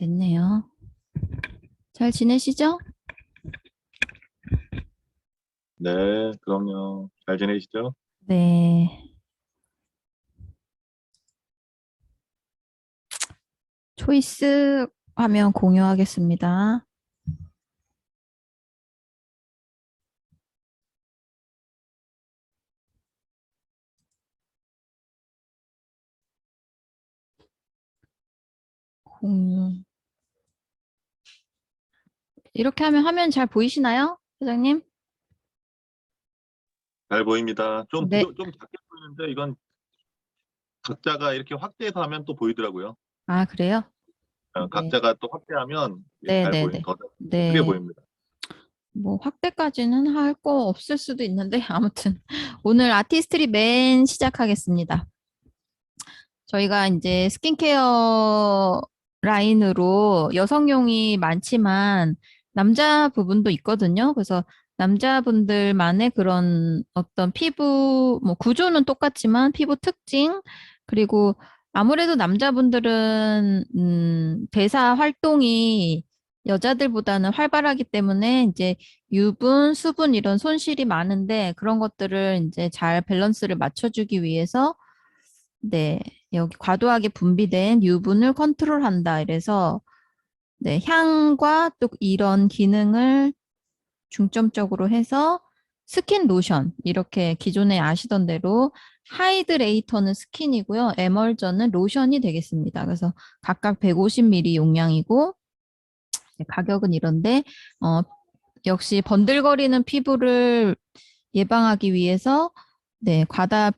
됐네요. 잘 지내시죠? 네, 그럼요. 잘 지내시죠? 네. 초이스 화면 공유하겠습니다. 공유. 이렇게 하면 화면 잘 보이시나요? 회장님? 잘 보입니다. 네. 좀 작게 보이는데 이건 각자가 이렇게 확대해서 하면 또 보이더라고요. 아, 그래요? 네. 각자가 또 확대하면 이게 잘 네네네. 더 크게 네. 보입니다. 뭐 확대까지는 할 거 없을 수도 있는데 아무튼 오늘 아티스트리 맨 시작하겠습니다. 저희가 이제 스킨케어 라인으로 여성용이 많지만 남자 부분도 있거든요. 그래서 남자분들만의 그런 어떤 피부, 뭐 구조는 똑같지만 피부 특징, 그리고 아무래도 남자분들은, 대사 활동이 여자들보다는 활발하기 때문에 이제 유분, 수분 이런 손실이 많은데 그런 것들을 이제 잘 밸런스를 맞춰주기 위해서 네, 여기 과도하게 분비된 유분을 컨트롤한다. 이래서 네, 향과 또 이런 기능을 중점적으로 해서 스킨 로션 이렇게 기존에 아시던 대로 하이드레이터는 스킨이고요. 에멀전은 로션이 되겠습니다. 그래서 각각 150ml 용량이고 가격은 이런데 역시 번들거리는 피부를 예방하기 위해서 네, 과다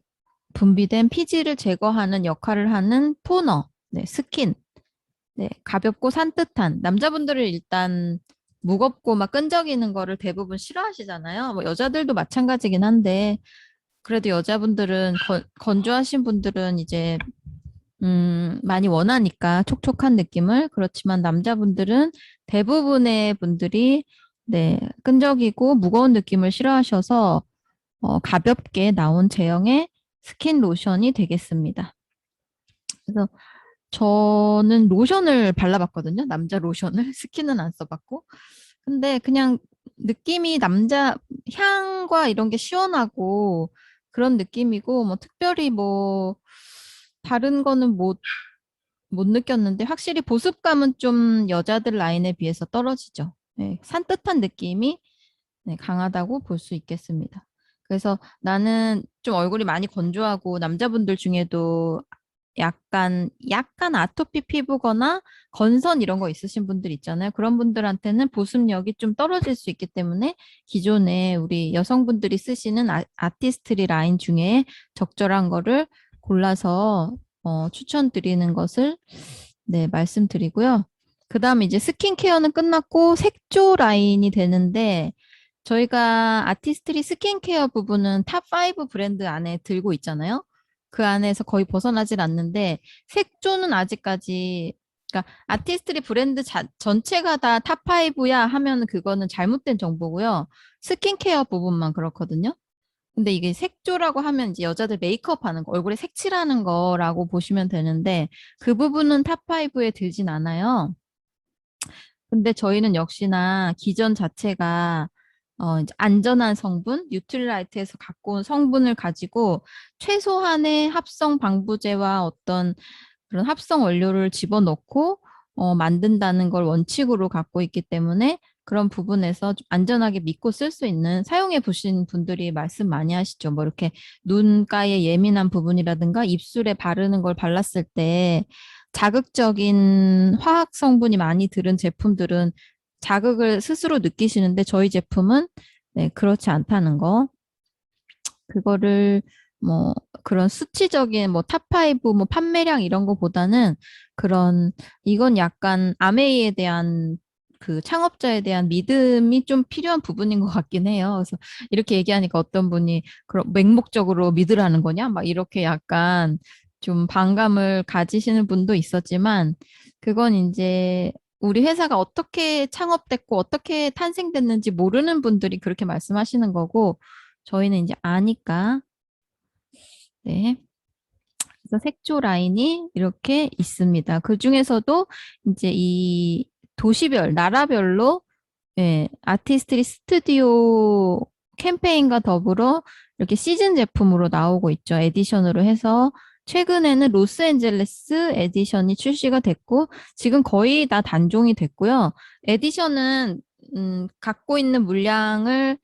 분비된 피지를 제거하는 역할을 하는 토너, 네, 스킨, 네, 가볍고 산뜻한 남자분들은 일단 무겁고 막 끈적이는 거를 대부분 싫어하시잖아요. 뭐 여자들도 마찬가지긴 한데 그래도 여자분들은 건조하신 분들은 이제 많이 원하니까 촉촉한 느낌을 그렇지만 남자분들은 대부분의 분들이 네, 끈적이고 무거운 느낌을 싫어하셔서 가볍게 나온 제형의 스킨 로션이 되겠습니다. 그래서 저는 로션을 발라봤거든요. 남자 로션을. 스킨은 안 써봤고. 근데 그냥 느낌이 남자 향과 이런 게 시원하고 그런 느낌이고 뭐 특별히 뭐 다른 거는 못 느꼈는데 확실히 보습감은 좀 여자들 라인에 비해서 떨어지죠. 네, 산뜻한 느낌이 네, 강하다고 볼 수 있겠습니다. 그래서 나는 좀 얼굴이 많이 건조하고 남자분들 중에도 약간 아토피 피부거나 건선 이런 거 있으신 분들 있잖아요. 그런 분들한테는 보습력이 좀 떨어질 수 있기 때문에 기존에 우리 여성분들이 쓰시는 아티스트리 라인 중에 적절한 거를 골라서 추천드리는 것을 네, 말씀드리고요. 그 다음에 이제 스킨케어는 끝났고 색조 라인이 되는데 저희가 아티스트리 스킨케어 부분은 탑5 브랜드 안에 들고 있잖아요. 그 안에서 거의 벗어나질 않는데 색조는 아직까지 그러니까 아티스트리 브랜드 전체가 다 탑5야 하면 그거는 잘못된 정보고요. 스킨케어 부분만 그렇거든요. 근데 이게 색조라고 하면 이제 여자들 메이크업 하는 거, 얼굴에 색칠하는 거라고 보시면 되는데 그 부분은 탑5에 들진 않아요. 근데 저희는 역시나 기전 자체가 이제 안전한 성분, 뉴트릴라이트에서 갖고 온 성분을 가지고 최소한의 합성 방부제와 어떤 그런 합성 원료를 집어넣고 만든다는 걸 원칙으로 갖고 있기 때문에 그런 부분에서 좀 안전하게 믿고 쓸 수 있는 사용해 보신 분들이 말씀 많이 하시죠. 뭐 이렇게 눈가에 예민한 부분이라든가 입술에 바르는 걸 발랐을 때 자극적인 화학 성분이 많이 들은 제품들은 자극을 스스로 느끼시는데 저희 제품은 네, 그렇지 않다는 거. 그거를 뭐 그런 수치적인 뭐 탑5 뭐 판매량 이런 거보다는 그런 이건 약간 아메이에 대한 그 창업자에 대한 믿음이 좀 필요한 부분인 것 같긴 해요. 그래서 이렇게 얘기하니까 어떤 분이 그런 맹목적으로 믿으라는 거냐? 막 이렇게 약간 좀 반감을 가지시는 분도 있었지만 그건 이제 우리 회사가 어떻게 창업됐고 어떻게 탄생됐는지 모르는 분들이 그렇게 말씀하시는 거고 저희는 이제 아니까 네. 그래서 색조 라인이 이렇게 있습니다. 그 중에서도 이제 이 도시별, 나라별로 예, 아티스트리 스튜디오 캠페인과 더불어 이렇게 시즌 제품으로 나오고 있죠. 에디션으로 해서 최근에는 로스앤젤레스 에디션이 출시가 됐고 지금 거의 다 단종이 됐고요. 에디션은 갖고 있는 물량을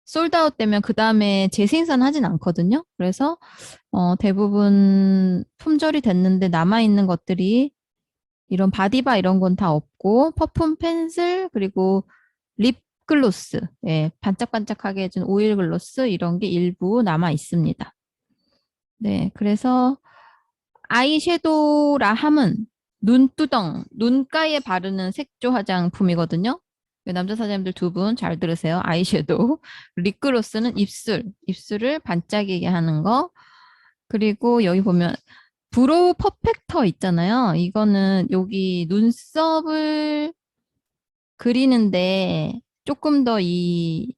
솔드아웃 되면 그 다음에 재생산하진 않거든요. 그래서 대부분 품절이 됐는데 남아있는 것들이 이런 바디바 이런 건 다 없고 퍼퓸 펜슬 그리고 립 글로스, 예, 반짝반짝하게 해준 오일 글로스 이런 게 일부 남아 있습니다. 네, 그래서 아이섀도우라 함은 눈두덩, 눈가에 바르는 색조 화장품이거든요. 남자 사장님들 두 분 잘 들으세요. 아이섀도우. 립글로스는 입술을 반짝이게 하는 거. 그리고 여기 보면 브로우 퍼펙터 있잖아요. 이거는 여기 눈썹을 그리는데 조금 더 이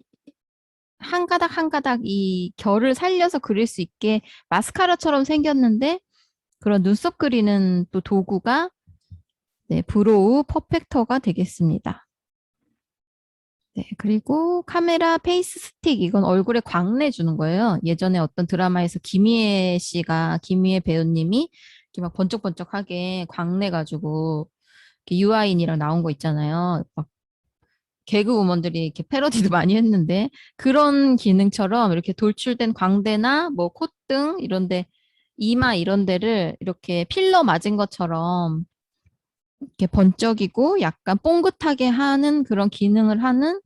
한 가닥 한 가닥 이 결을 살려서 그릴 수 있게 마스카라처럼 생겼는데 그런 눈썹 그리는 또 도구가 네, 브로우 퍼펙터가 되겠습니다. 네, 그리고 카메라 페이스 스틱 이건 얼굴에 광내 주는 거예요. 예전에 어떤 드라마에서 김희애 배우님이 이렇게 막 번쩍번쩍하게 광내 가지고 유아인이랑 나온 거 있잖아요. 막 개그우먼들이 이렇게 패러디도 많이 했는데 그런 기능처럼 이렇게 돌출된 광대나 뭐 콧등 이런데 이마 이런 데를 이렇게 필러 맞은 것처럼 이렇게 번쩍이고 약간 뽕긋하게 하는 그런 기능을 하는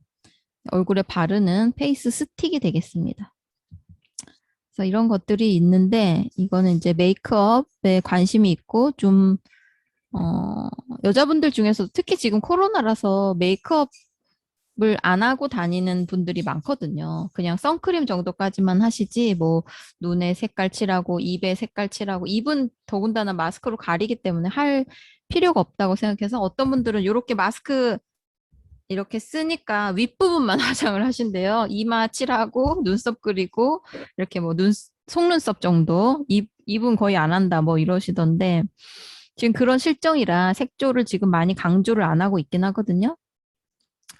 얼굴에 바르는 페이스 스틱이 되겠습니다. 그래서 이런 것들이 있는데 이거는 이제 메이크업에 관심이 있고 좀 여자분들 중에서도 특히 지금 코로나라서 메이크업 을 안 하고 다니는 분들이 많거든요. 그냥 선크림 정도까지만 하시지 뭐 눈에 색깔 칠하고 입에 색깔 칠하고 입은 더군다나 마스크로 가리기 때문에 할 필요가 없다고 생각해서 어떤 분들은 이렇게 마스크 이렇게 쓰니까 윗부분만 화장을 하신대요. 이마 칠하고 눈썹 그리고 이렇게 뭐 속눈썹 정도 입은 거의 안 한다 뭐 이러시던데 지금 그런 실정이라 색조를 지금 많이 강조를 안 하고 있긴 하거든요.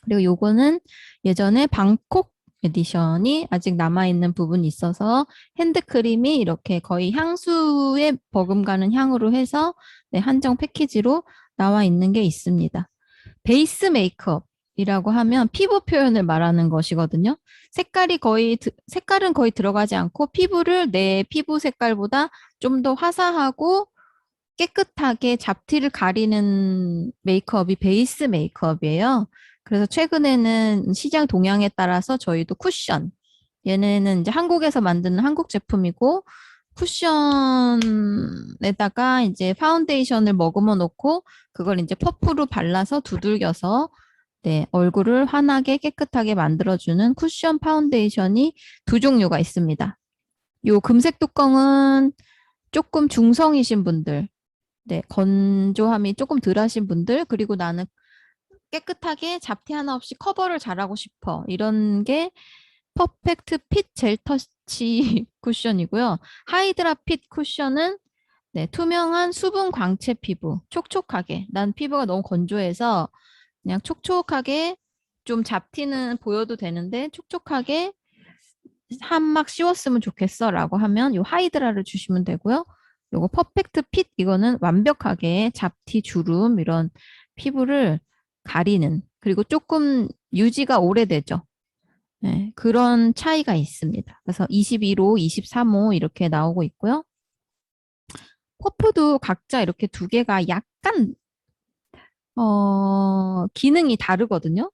그리고 요거는 예전에 방콕 에디션이 아직 남아있는 부분이 있어서 핸드크림이 이렇게 거의 향수에 버금가는 향으로 해서 네, 한정 패키지로 나와 있는 게 있습니다. 베이스 메이크업이라고 하면 피부 표현을 말하는 것이거든요. 색깔은 거의 들어가지 않고 피부를 내 피부 색깔보다 좀 더 화사하고 깨끗하게 잡티를 가리는 메이크업이 베이스 메이크업이에요. 그래서 최근에는 시장 동향에 따라서 저희도 쿠션, 얘네는 이제 한국에서 만드는 한국 제품이고 쿠션에다가 이제 파운데이션을 머금어 놓고 그걸 이제 퍼프로 발라서 두들겨서 네, 얼굴을 환하게 깨끗하게 만들어주는 쿠션 파운데이션이 두 종류가 있습니다. 요 금색 뚜껑은 조금 중성이신 분들, 네, 건조함이 조금 덜하신 분들, 그리고 나는 깨끗하게 잡티 하나 없이 커버를 잘하고 싶어. 이런 게 퍼펙트 핏 젤 터치 쿠션이고요. 하이드라 핏 쿠션은 네, 투명한 수분 광채 피부, 촉촉하게. 난 피부가 너무 건조해서 그냥 촉촉하게 좀 잡티는 보여도 되는데 촉촉하게 한 막 씌웠으면 좋겠어 라고 하면 요 하이드라를 주시면 되고요. 요거 퍼펙트 핏 이거는 완벽하게 잡티 주름 이런 피부를 가리는 그리고 조금 유지가 오래되죠. 네, 그런 차이가 있습니다. 그래서 21호, 23호 이렇게 나오고 있고요. 퍼프도 각자 이렇게 두 개가 약간 기능이 다르거든요.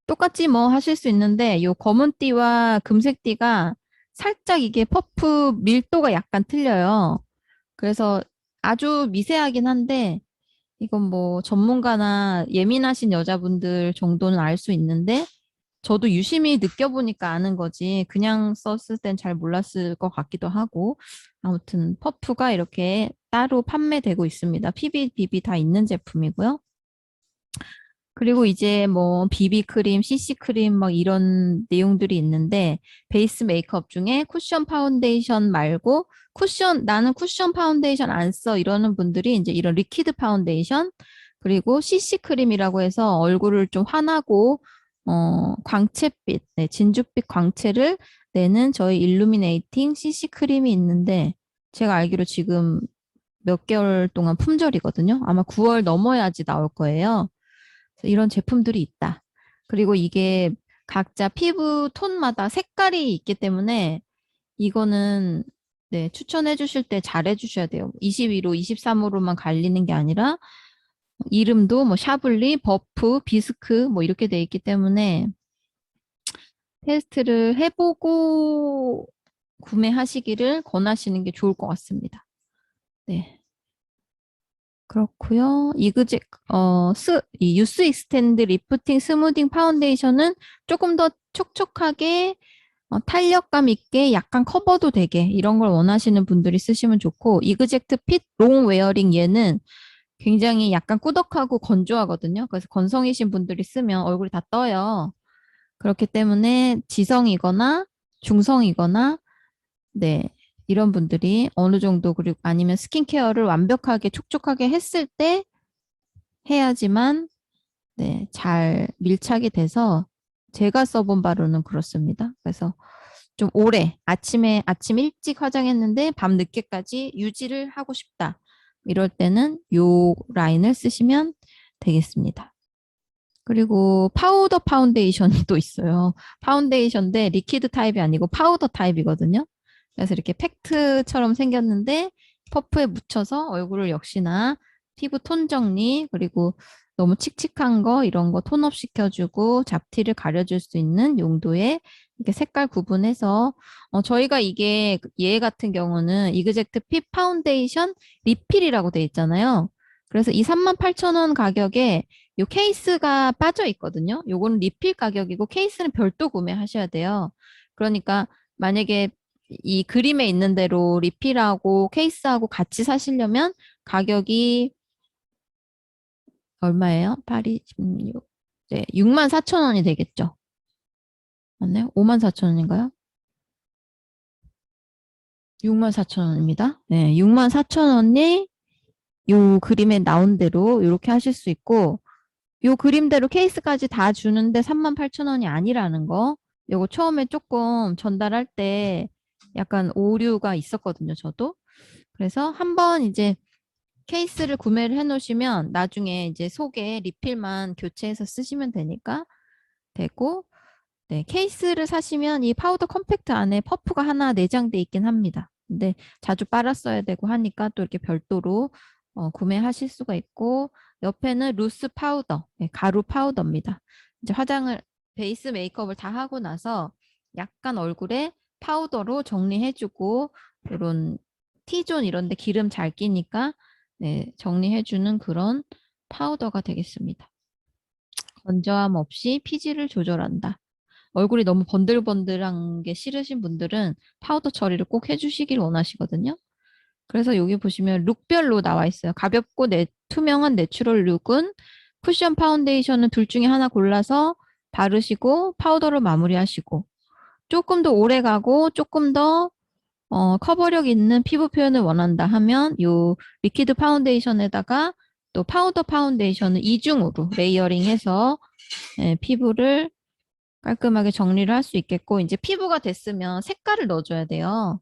똑같이 뭐 하실 수 있는데 요 검은띠와 금색띠가 살짝 이게 퍼프 밀도가 약간 틀려요. 그래서 아주 미세하긴 한데 이건 뭐 전문가나 예민하신 여자분들 정도는 알 수 있는데 저도 유심히 느껴보니까 아는 거지 그냥 썼을 땐 잘 몰랐을 것 같기도 하고 아무튼 퍼프가 이렇게 따로 판매되고 있습니다. PB, BB 다 있는 제품이고요. 그리고 이제 뭐 비비크림, CC크림 막 이런 내용들이 있는데 베이스 메이크업 중에 쿠션 파운데이션 말고 나는 쿠션 파운데이션 안 써 이러는 분들이 이제 이런 리퀴드 파운데이션 그리고 CC크림이라고 해서 얼굴을 좀 환하고 광채빛, 네, 진주빛 광채를 내는 저희 일루미네이팅 CC크림이 있는데 제가 알기로 지금 몇 개월 동안 품절이거든요. 아마 9월 넘어야지 나올 거예요. 이런 제품들이 있다. 그리고 이게 각자 피부 톤마다 색깔이 있기 때문에 이거는 네, 추천해 주실 때 잘해 주셔야 돼요. 22로, 23호로만 갈리는 게 아니라 이름도 뭐 샤블리, 버프, 비스크 뭐 이렇게 돼 있기 때문에 테스트를 해보고 구매하시기를 권하시는 게 좋을 것 같습니다. 네. 그렇고요. 이그젝 이 유스 익스텐드 리프팅 스무딩 파운데이션은 조금 더 촉촉하게 탄력감 있게 약간 커버도 되게 이런 걸 원하시는 분들이 쓰시면 좋고 이그젝트 핏 롱 웨어링 얘는 굉장히 약간 꾸덕하고 건조하거든요. 그래서 건성이신 분들이 쓰면 얼굴이 다 떠요. 그렇기 때문에 지성이거나 중성이거나 네. 이런 분들이 어느 정도 그리고 아니면 스킨케어를 완벽하게 촉촉하게 했을 때 해야지만 네, 잘 밀착이 돼서 제가 써본 바로는 그렇습니다. 그래서 좀 오래 아침 일찍 화장했는데 밤 늦게까지 유지를 하고 싶다. 이럴 때는 요 라인을 쓰시면 되겠습니다. 그리고 파우더 파운데이션이 또 있어요. 파운데이션인데 리퀴드 타입이 아니고 파우더 타입이거든요. 그래서 이렇게 팩트처럼 생겼는데 퍼프에 묻혀서 얼굴을 역시나 피부 톤 정리 그리고 너무 칙칙한 거 이런 거 톤업 시켜주고 잡티를 가려줄 수 있는 용도의 이렇게 색깔 구분해서 저희가 이게 얘 같은 경우는 이그젝트 핏 파운데이션 리필이라고 돼 있잖아요. 그래서 이 38,000원 가격에 요 케이스가 빠져 있거든요. 요거는 리필 가격이고 케이스는 별도 구매하셔야 돼요. 그러니까 만약에 이 그림에 있는 대로 리필하고 케이스하고 같이 사시려면 가격이 얼마예요? 8이 16. 네, 64,000원이 되겠죠. 맞나요? 54,000원인가요? 64,000원입니다. 네, 64,000원이 요 그림에 나온 대로 이렇게 하실 수 있고 요 그림대로 케이스까지 다 주는데 38,000원이 아니라는 거. 요거 처음에 조금 전달할 때 약간 오류가 있었거든요, 저도. 그래서 한번 이제 케이스를 구매를 해 놓으시면 나중에 이제 속에 리필만 교체해서 쓰시면 되고, 네, 케이스를 사시면 이 파우더 컴팩트 안에 퍼프가 하나 내장돼 있긴 합니다. 근데 자주 빨았어야 되고 하니까 또 이렇게 별도로 구매하실 수가 있고 옆에는 루스 파우더, 네, 가루 파우더입니다. 이제 베이스 메이크업을 다 하고 나서 약간 얼굴에 파우더로 정리해주고 이런 T존 이런 데 기름 잘 끼니까 네, 정리해주는 그런 파우더가 되겠습니다. 건조함 없이 피지를 조절한다. 얼굴이 너무 번들번들한 게 싫으신 분들은 파우더 처리를 꼭 해주시길 원하시거든요. 그래서 여기 보시면 룩별로 나와 있어요. 가볍고 투명한 내추럴 룩은 쿠션 파운데이션은 둘 중에 하나 골라서 바르시고 파우더로 마무리하시고 조금 더 오래 가고 조금 더 커버력 있는 피부 표현을 원한다 하면 요 리퀴드 파운데이션에다가 또 파우더 파운데이션을 이중으로 레이어링해서 피부를 깔끔하게 정리를 할 수 있겠고 이제 피부가 됐으면 색깔을 넣어줘야 돼요.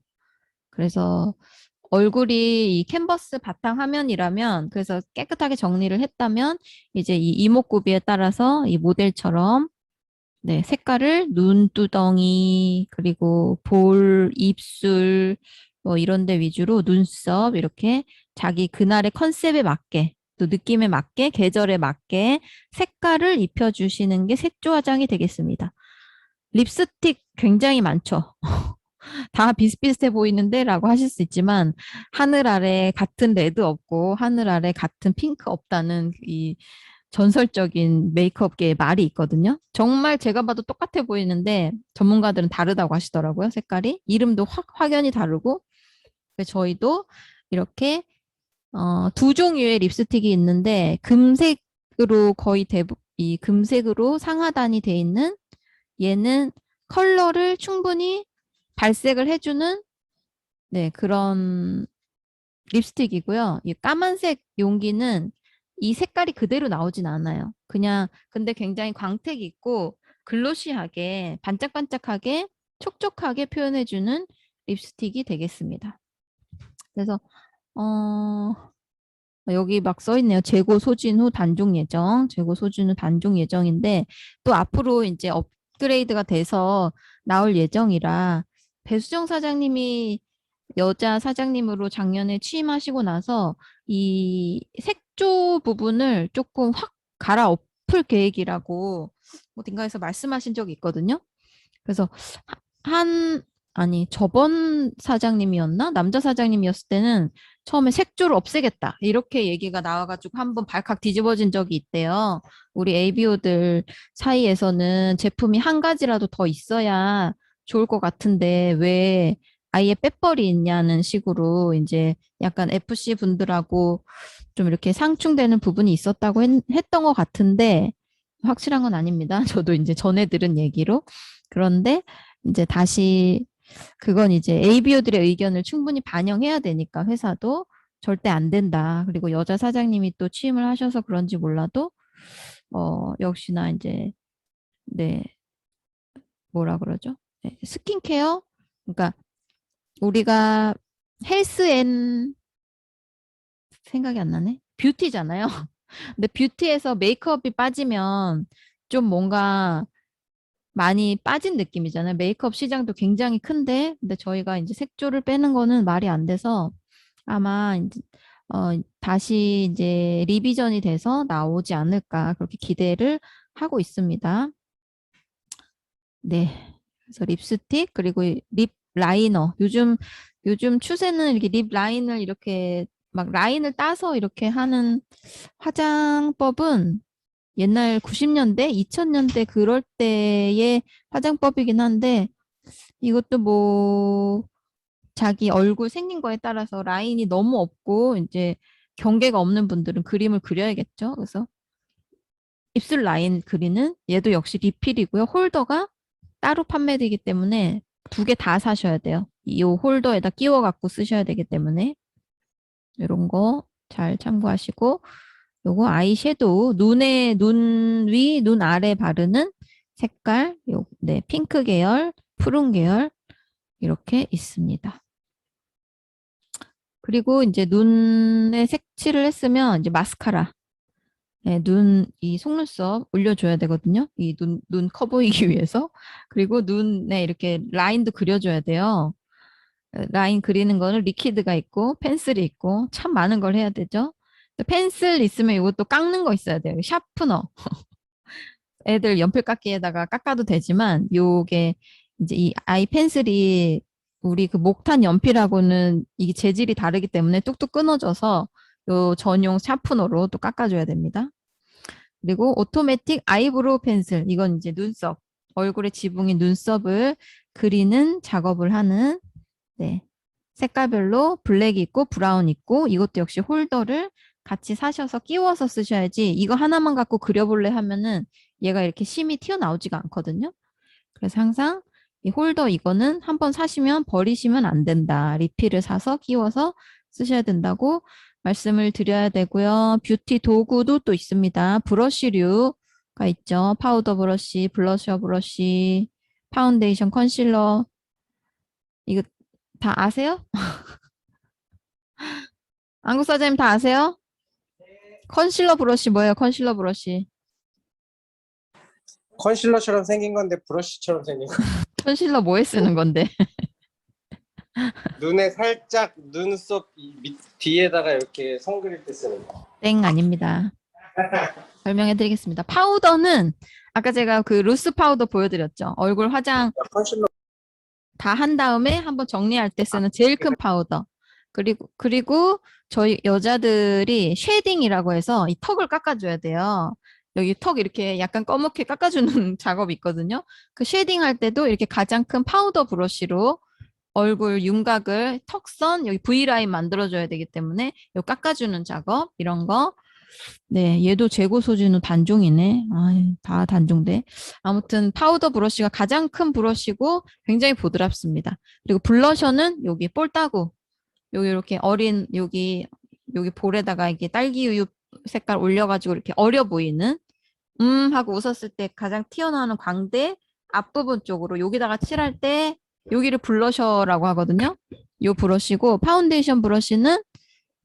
그래서 얼굴이 이 캔버스 바탕 화면이라면 그래서 깨끗하게 정리를 했다면 이제 이 이목구비에 따라서 이 모델처럼 네, 색깔을 눈두덩이 그리고 볼, 입술 뭐 이런 데 위주로 눈썹 이렇게 자기 그날의 컨셉에 맞게 또 느낌에 맞게 계절에 맞게 색깔을 입혀주시는 게 색조 화장이 되겠습니다. 립스틱 굉장히 많죠. 다 비슷비슷해 보이는데 라고 하실 수 있지만 하늘 아래 같은 레드 없고 하늘 아래 같은 핑크 없다는 이 전설적인 메이크업계의 말이 있거든요. 정말 제가 봐도 똑같아 보이는데 전문가들은 다르다고 하시더라고요. 색깔이. 이름도 확연히 다르고 저희도 이렇게 두 종류의 립스틱이 있는데 금색으로 거의 이 금색으로 상하단이 돼 있는 얘는 컬러를 충분히 발색을 해주는 네, 그런 립스틱이고요. 이 까만색 용기는 이 색깔이 그대로 나오진 않아요. 그냥 근데 굉장히 광택이 있고 글로시하게 반짝반짝하게 촉촉하게 표현해주는 립스틱이 되겠습니다. 그래서 여기 막 써 있네요. 재고 소진 후 단종 예정. 재고 소진 후 단종 예정인데 또 앞으로 이제 업그레이드가 돼서 나올 예정이라 배수정 사장님이 여자 사장님으로 작년에 취임하시고 나서 이 색조 부분을 조금 확 갈아엎을 계획이라고 어딘가에서 말씀하신 적이 있거든요. 그래서 한 아니 저번 사장님이었나? 남자 사장님이었을 때는 처음에 색조를 없애겠다 이렇게 얘기가 나와가지고 한번 발칵 뒤집어진 적이 있대요. 우리 ABO들 사이에서는 제품이 한 가지라도 더 있어야 좋을 것 같은데 왜 아예 빼버리냐는 식으로 이제 약간 FC 분들하고 좀 이렇게 상충되는 부분이 있었다고 했던 것 같은데 확실한 건 아닙니다. 저도 이제 전해 들은 얘기로. 그런데 이제 다시 그건 이제 ABO들의 의견을 충분히 반영해야 되니까 회사도 절대 안 된다. 그리고 여자 사장님이 또 취임을 하셔서 그런지 몰라도 역시나 이제 네 뭐라 그러죠? 네, 스킨케어 그러니까 우리가 헬스앤 생각이 안 나네. 뷰티잖아요. 근데 뷰티에서 메이크업이 빠지면 좀 뭔가 많이 빠진 느낌이잖아요. 메이크업 시장도 굉장히 큰데, 근데 저희가 이제 색조를 빼는 거는 말이 안 돼서 아마 이제, 다시 이제 리비전이 돼서 나오지 않을까 그렇게 기대를 하고 있습니다. 네. 그래서 립스틱 그리고 립 라이너. 요즘 추세는 이렇게 립 라인을 이렇게 막 라인을 따서 이렇게 하는 화장법은 옛날 90년대, 2000년대 그럴 때의 화장법이긴 한데 이것도 뭐 자기 얼굴 생긴 거에 따라서 라인이 너무 없고 이제 경계가 없는 분들은 그림을 그려야겠죠. 그래서 입술 라인 그리는 얘도 역시 리필이고요. 홀더가 따로 판매되기 때문에 두 개 다 사셔야 돼요. 이 홀더에다 끼워 갖고 쓰셔야 되기 때문에 이런 거 잘 참고하시고 요거 아이섀도우 눈 위, 눈 아래 바르는 색깔 네, 핑크 계열, 푸른 계열 이렇게 있습니다. 그리고 이제 눈에 색칠을 했으면 이제 마스카라 네, 이 속눈썹 올려줘야 되거든요. 이 눈 커 보이기 위해서. 그리고 눈에 이렇게 라인도 그려줘야 돼요. 라인 그리는 거는 리퀴드가 있고 펜슬이 있고 참 많은 걸 해야 되죠. 펜슬 있으면 이것도 깎는 거 있어야 돼요. 샤프너. 애들 연필 깎기에다가 깎아도 되지만 요게 이제 이 아이 펜슬이 우리 그 목탄 연필하고는 이게 재질이 다르기 때문에 뚝뚝 끊어져서 요 전용 샤프너로 또 깎아줘야 됩니다. 그리고 오토매틱 아이브로우 펜슬 이건 이제 눈썹 얼굴에 지붕인 눈썹을 그리는 작업을 하는 네. 색깔별로 블랙이 있고 브라운 있고 이것도 역시 홀더를 같이 사셔서 끼워서 쓰셔야지 이거 하나만 갖고 그려볼래 하면은 얘가 이렇게 심이 튀어나오지가 않거든요. 그래서 항상 이 홀더 이거는 한번 사시면 버리시면 안 된다. 리필을 사서 끼워서 쓰셔야 된다고 말씀을 드려야 되고요. 뷰티 도구도 또 있습니다. 브러쉬류가 있죠. 파우더 브러쉬, 블러셔 브러쉬, 파운데이션, 컨실러 이거 다 아세요? 한국 사장님 다 아세요? 컨실러 브러쉬 뭐예요? 컨실러 브러쉬. 컨실러처럼 생긴 건데 브러쉬처럼 생긴 거. 컨실러 뭐에 쓰는 건데? 눈에 살짝 눈썹 뒤에다가 이렇게 선 그릴 때 쓰는 거. 땡 아닙니다. 설명해 드리겠습니다. 파우더는 아까 제가 그 루스 파우더 보여드렸죠. 얼굴 화장 컨실러 다 한 다음에 한번 정리할 때 쓰는 제일 큰 파우더. 그리고 저희 여자들이 쉐딩이라고 해서 이 턱을 깎아줘야 돼요. 여기 턱 이렇게 약간 검게 깎아주는 작업이 있거든요. 그 쉐딩 할 때도 이렇게 가장 큰 파우더 브러쉬로 얼굴 윤곽을 턱선 여기 V라인 만들어줘야 되기 때문에 요 깎아주는 작업 이런 거 네, 얘도 재고 소진후 단종이네. 아, 다 단종돼. 아무튼 파우더 브러쉬가 가장 큰 브러쉬고 굉장히 부드럽습니다. 그리고 블러셔는 여기 볼따구, 여기 이렇게 어린 여기 볼에다가 이게 딸기 우유 색깔 올려가지고 이렇게 어려 보이는 하고 웃었을 때 가장 튀어나오는 광대 앞부분 쪽으로 여기다가 칠할 때 여기를 블러셔라고 하거든요. 요 브러쉬고 파운데이션 브러쉬는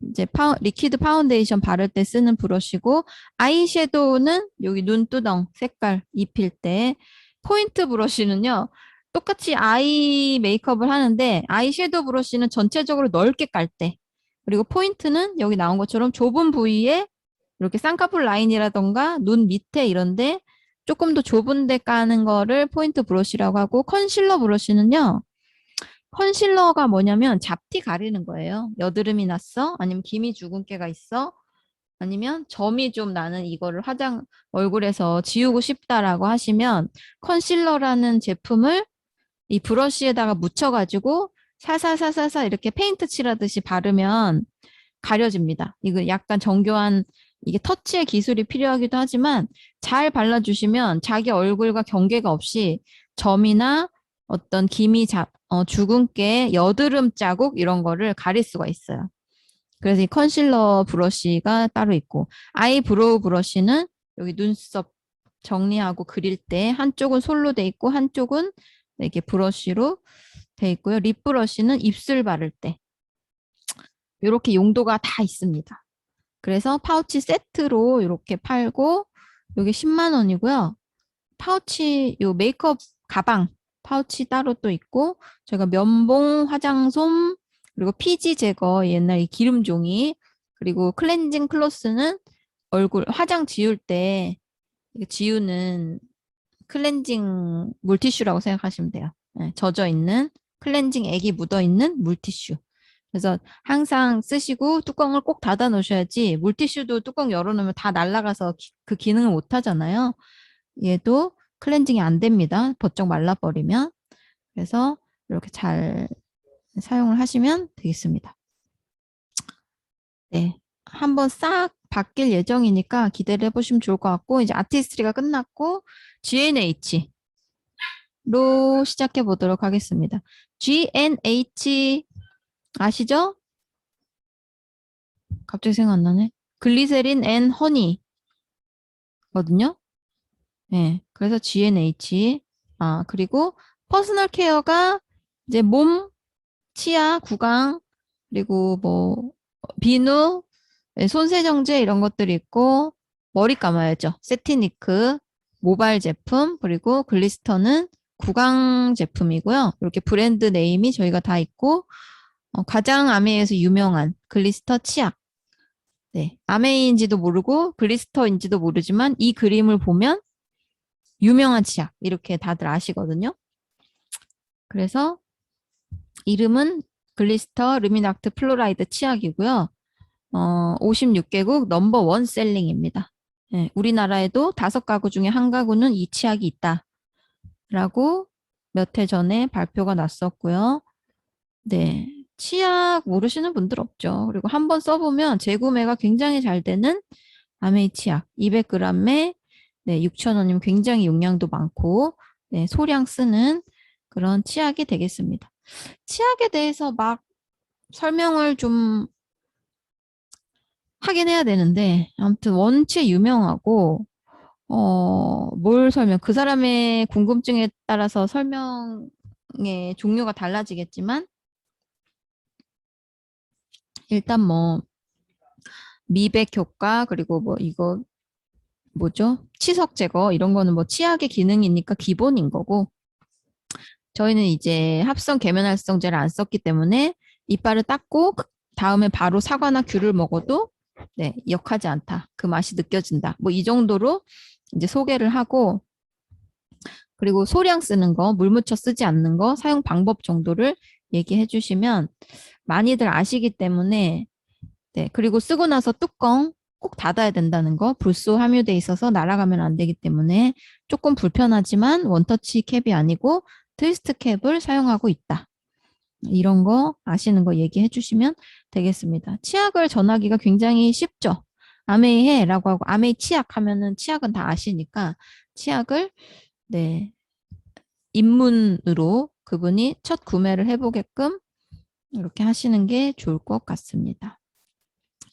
이제 리퀴드 파운데이션 바를 때 쓰는 브러쉬고 아이섀도우는 여기 눈두덩 색깔 입힐 때 포인트 브러쉬는요. 똑같이 아이 메이크업을 하는데 아이섀도우 브러쉬는 전체적으로 넓게 깔 때 그리고 포인트는 여기 나온 것처럼 좁은 부위에 이렇게 쌍꺼풀 라인이라던가 눈 밑에 이런데 조금 더 좁은 데 까는 거를 포인트 브러쉬라고 하고 컨실러 브러쉬는요. 컨실러가 뭐냐면 잡티 가리는 거예요. 여드름이 났어? 아니면 기미 주근깨가 있어? 아니면 점이 좀 나는 이거를 얼굴에서 지우고 싶다라고 하시면 컨실러라는 제품을 이 브러쉬에다가 묻혀가지고 사사사사사 이렇게 페인트 칠하듯이 바르면 가려집니다. 이거 약간 정교한 이게 터치의 기술이 필요하기도 하지만 잘 발라주시면 자기 얼굴과 경계가 없이 점이나 어떤 주근깨, 여드름 자국 이런 거를 가릴 수가 있어요. 그래서 이 컨실러 브러쉬가 따로 있고 아이브로우 브러쉬는 여기 눈썹 정리하고 그릴 때 한쪽은 솔로 돼 있고 한쪽은 이렇게 브러쉬로 돼 있고요. 립 브러쉬는 입술 바를 때 이렇게 용도가 다 있습니다. 그래서 파우치 세트로 이렇게 팔고 이게 10만 원이고요. 파우치 요 메이크업 가방 파우치 따로 또 있고 제가 면봉, 화장솜 그리고 피지 제거 옛날 이 기름 종이 그리고 클렌징 클로스는 얼굴 화장 지울 때 지우는 클렌징 물티슈라고 생각하시면 돼요. 네, 젖어 있는 클렌징 액이 묻어 있는 물티슈. 그래서 항상 쓰시고 뚜껑을 꼭 닫아 놓으셔야지 물티슈도 뚜껑 열어놓으면 다 날아가서 그 기능을 못 하잖아요. 얘도 클렌징이 안 됩니다. 버쩍 말라버리면. 그래서 이렇게 잘 사용을 하시면 되겠습니다. 네. 한번 싹 바뀔 예정이니까 기대를 해보시면 좋을 것 같고 이제 아티스트리가 끝났고 G&H로 시작해 보도록 하겠습니다. G&H 아시죠? 갑자기 생각 안 나네. 글리세린 앤 허니거든요. 네, 그래서 G&H. 아, 그리고 퍼스널 케어가 이제 몸, 치아, 구강, 그리고 뭐 비누, 네, 손세정제 이런 것들이 있고 머리 감아야죠. 세티니크, 모발 제품, 그리고 글리스터는 구강 제품이고요. 이렇게 브랜드 네임이 저희가 다 있고 가장 아메이에서 유명한 글리스터 치약. 네, 아메이인지도 모르고 글리스터인지도 모르지만 이 그림을 보면 유명한 치약 이렇게 다들 아시거든요. 그래서 이름은 글리스터 루미낙트 플로라이드 치약이고요. 56개국 넘버 1 셀링입니다. 네, 우리나라에도 5가구 중에 1가구는 이 치약이 있다라고 몇 해 전에 발표가 났었고요. 네, 치약 모르시는 분들 없죠. 그리고 한번 써보면 재구매가 굉장히 잘 되는 아메이 치약 200g에 네, 6,000원이면 굉장히 용량도 많고 네, 소량 쓰는 그런 치약이 되겠습니다. 치약에 대해서 막 설명을 좀 하긴 해야 되는데 아무튼 원체 유명하고 그 사람의 궁금증에 따라서 설명의 종류가 달라지겠지만 일단 뭐 미백 효과 그리고 뭐 이거 뭐죠? 치석 제거 이런 거는 뭐 치약의 기능이니까 기본인 거고 저희는 이제 합성 계면활성제를 안 썼기 때문에 이빨을 닦고 다음에 바로 사과나 귤을 먹어도 네, 역하지 않다. 그 맛이 느껴진다. 뭐 이 정도로 이제 소개를 하고 그리고 소량 쓰는 거, 물 묻혀 쓰지 않는 거, 사용 방법 정도를 얘기해 주시면 많이들 아시기 때문에 네, 그리고 쓰고 나서 뚜껑 꼭 닫아야 된다는 거, 불소 함유돼 있어서 날아가면 안 되기 때문에 조금 불편하지만 원터치 캡이 아니고 트위스트 캡을 사용하고 있다. 이런 거 아시는 거 얘기해 주시면 되겠습니다. 치약을 전하기가 굉장히 쉽죠. 아메이 해라고 하고 아메이 치약 하면은 치약은 다 아시니까 치약을 네, 입문으로 그분이 첫 구매를 해보게끔 이렇게 하시는 게 좋을 것 같습니다.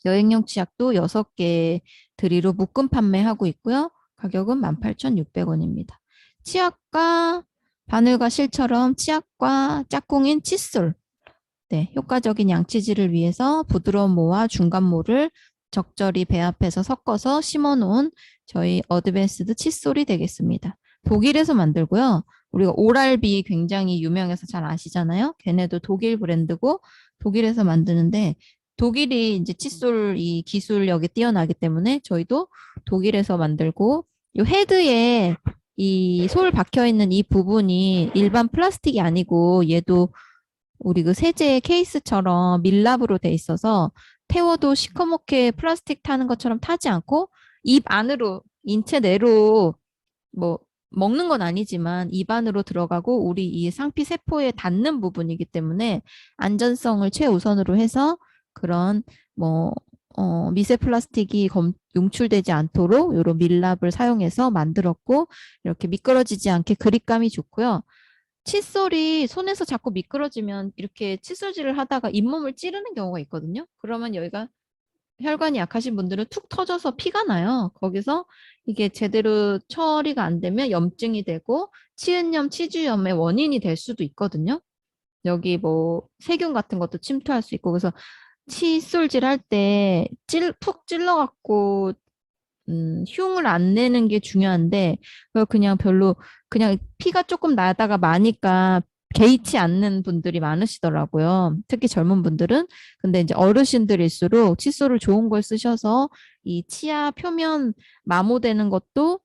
여행용 치약도 6개 드리로 묶음 판매하고 있고요. 가격은 18,600원입니다. 치약과 바늘과 실처럼 치약과 짝꿍인 칫솔. 네, 효과적인 양치질을 위해서 부드러운 모와 중간 모를 적절히 배합해서 섞어서 심어놓은 저희 어드밴스드 칫솔이 되겠습니다. 독일에서 만들고요. 우리가 오랄비 굉장히 유명해서 잘 아시잖아요. 걔네도 독일 브랜드고 독일에서 만드는데 독일이 이제 칫솔 이 기술력이 뛰어나기 때문에 저희도 독일에서 만들고 이 헤드에 이 솔 박혀 있는 이 부분이 일반 플라스틱이 아니고 얘도 우리 그 세제 케이스처럼 밀랍으로 돼 있어서 태워도 시커멓게 플라스틱 타는 것처럼 타지 않고 입 안으로 인체 내로 뭐 먹는 건 아니지만 입 안으로 들어가고 우리 이 상피 세포에 닿는 부분이기 때문에 안전성을 최우선으로 해서 그런 뭐 미세 플라스틱이 용출되지 않도록 이런 밀랍을 사용해서 만들었고 이렇게 미끄러지지 않게 그립감이 좋고요. 칫솔이 손에서 자꾸 미끄러지면 이렇게 칫솔질을 하다가 잇몸을 찌르는 경우가 있거든요. 그러면 여기가 혈관이 약하신 분들은 툭 터져서 피가 나요. 거기서 이게 제대로 처리가 안 되면 염증이 되고 치은염, 치주염의 원인이 될 수도 있거든요. 여기 뭐 세균 같은 것도 침투할 수 있고 그래서 칫솔질 할 때 푹 찔러갖고 흉을 안 내는 게 중요한데 그냥 별로 그냥 피가 조금 나다가 마니까 개의치 않는 분들이 많으시더라고요. 특히 젊은 분들은. 근데 이제 어르신들일수록 칫솔을 좋은 걸 쓰셔서 이 치아 표면 마모되는 것도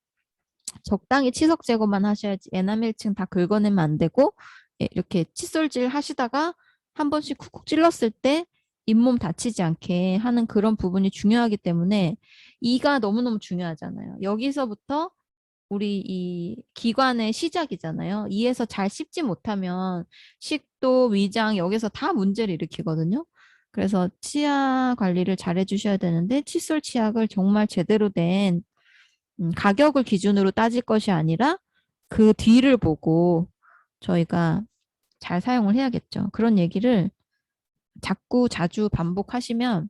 적당히 치석 제거만 하셔야지 에나멜층 다 긁어내면 안 되고 예, 이렇게 칫솔질 하시다가 한 번씩 쿡쿡 찔렀을 때 잇몸 다치지 않게 하는 그런 부분이 중요하기 때문에 이가 너무너무 중요하잖아요. 여기서부터 우리 이 기관의 시작이잖아요. 이에서 잘 씹지 못하면 식도, 위장 여기서 다 문제를 일으키거든요. 그래서 치아 관리를 잘 해주셔야 되는데 칫솔 치약을 정말 제대로 된 가격을 기준으로 따질 것이 아니라 그 뒤를 보고 저희가 잘 사용을 해야겠죠. 그런 얘기를 자꾸 자주 반복하시면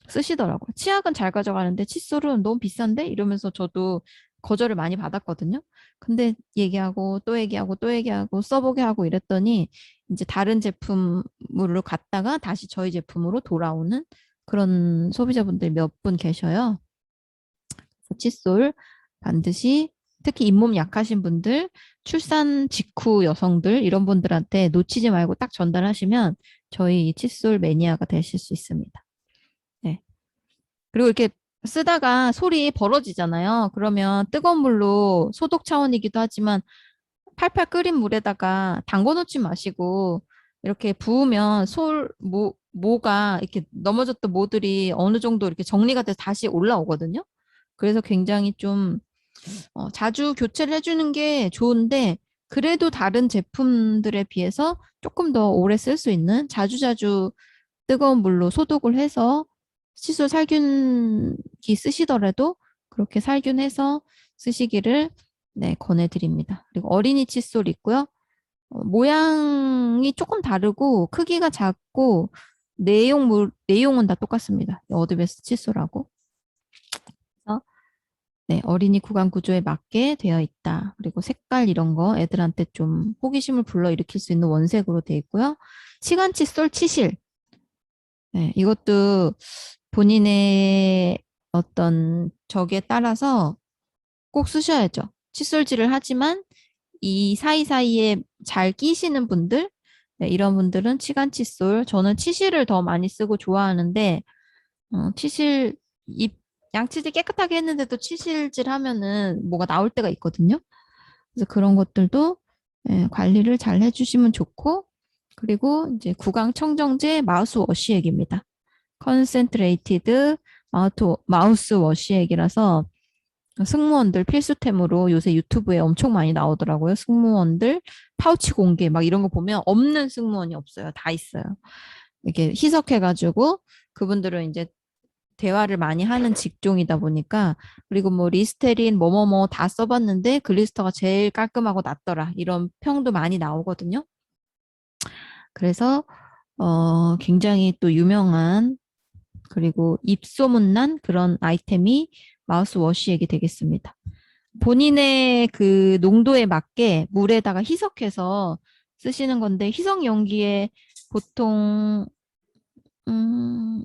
쓰시더라고요. 치약은 잘 가져가는데 칫솔은 너무 비싼데? 이러면서 저도 거절을 많이 받았거든요. 근데 얘기하고 또 얘기하고 또 얘기하고 써보게 하고 이랬더니 이제 다른 제품으로 갔다가 다시 저희 제품으로 돌아오는 그런 소비자분들이 몇 분 계셔요. 칫솔 반드시 특히 잇몸 약하신 분들, 출산 직후 여성들 이런 분들한테 놓치지 말고 딱 전달하시면 저희 칫솔 매니아가 되실 수 있습니다. 네. 그리고 이렇게 쓰다가 솔이 벌어지잖아요. 그러면 뜨거운 물로 소독 차원이기도 하지만 팔팔 끓인 물에다가 담궈 놓지 마시고 이렇게 부으면 모가 이렇게 넘어졌던 모들이 어느 정도 이렇게 정리가 돼서 다시 올라오거든요. 그래서 굉장히 좀 자주 교체를 해주는 게 좋은데 그래도 다른 제품들에 비해서 조금 더 오래 쓸 수 있는 자주자주 뜨거운 물로 소독을 해서 칫솔 살균기 쓰시더라도 그렇게 살균해서 쓰시기를 네, 권해드립니다. 그리고 어린이 칫솔 있고요. 모양이 조금 다르고 크기가 작고 내용은 다 똑같습니다. 어드밴스 칫솔하고. 그래서 네, 어린이 구강 구조에 맞게 되어 있다. 그리고 색깔 이런 거 애들한테 좀 호기심을 불러일으킬 수 있는 원색으로 되어 있고요. 시간 칫솔 치실. 네, 이것도 본인의 어떤 적에 따라서 꼭 쓰셔야죠. 칫솔질을 하지만 이 사이사이에 잘 끼시는 분들, 네, 이런 분들은 치간 칫솔, 저는 치실을 더 많이 쓰고 좋아하는데, 치실, 양치질 깨끗하게 했는데도 치실질 하면은 뭐가 나올 때가 있거든요. 그래서 그런 것들도 예, 관리를 잘 해주시면 좋고, 그리고 이제 구강 청정제 마우스 워시액입니다. 컨센트레이티드 마우스 워시액이라서 승무원들 필수템으로 요새 유튜브에 엄청 많이 나오더라고요. 승무원들 파우치 공개 막 이런 거 보면 없는 승무원이 없어요. 다 있어요. 이렇게 희석해가지고 그분들은 이제 대화를 많이 하는 직종이다 보니까 그리고 뭐 리스테린 뭐뭐뭐 다 써봤는데 글리스터가 제일 깔끔하고 낫더라 이런 평도 많이 나오거든요. 그래서 굉장히 또 유명한 그리고 입소문난 그런 아이템이 마우스워시액이 되겠습니다. 본인의 그 농도에 맞게 물에다가 희석해서 쓰시는 건데 희석 용기에 보통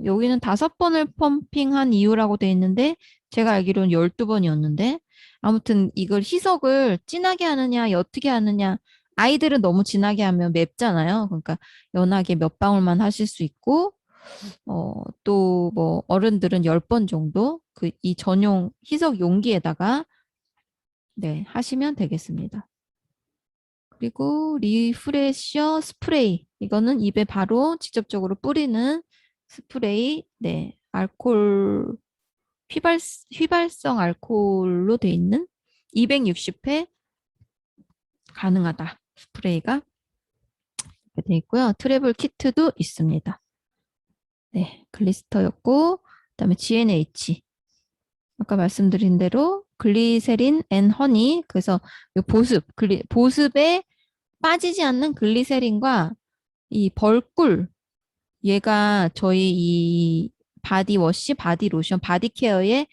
여기는 5번을 펌핑한 이유라고 돼 있는데 제가 알기로는 12번이었는데 아무튼 이걸 희석을 진하게 하느냐 옅게 하느냐 아이들은 너무 진하게 하면 맵잖아요. 그러니까 연하게 몇 방울만 하실 수 있고 또 뭐 어른들은 10번 정도 그 이 전용 희석 용기에다가 네, 하시면 되겠습니다. 그리고 리프레셔 스프레이. 이거는 입에 바로 직접적으로 뿌리는 스프레이. 네, 알코올 휘발성 알코올로 돼 있는 260회 가능하다. 스프레이가 이렇게 돼 있고요. 트래블 키트도 있습니다. 네, 글리스터였고 그다음에 GNH. 아까 말씀드린 대로 글리세린 앤 허니. 그래서 이 보습에 빠지지 않는 글리세린과 이 벌꿀, 얘가 저희 이 바디워시, 바디로션, 바디케어의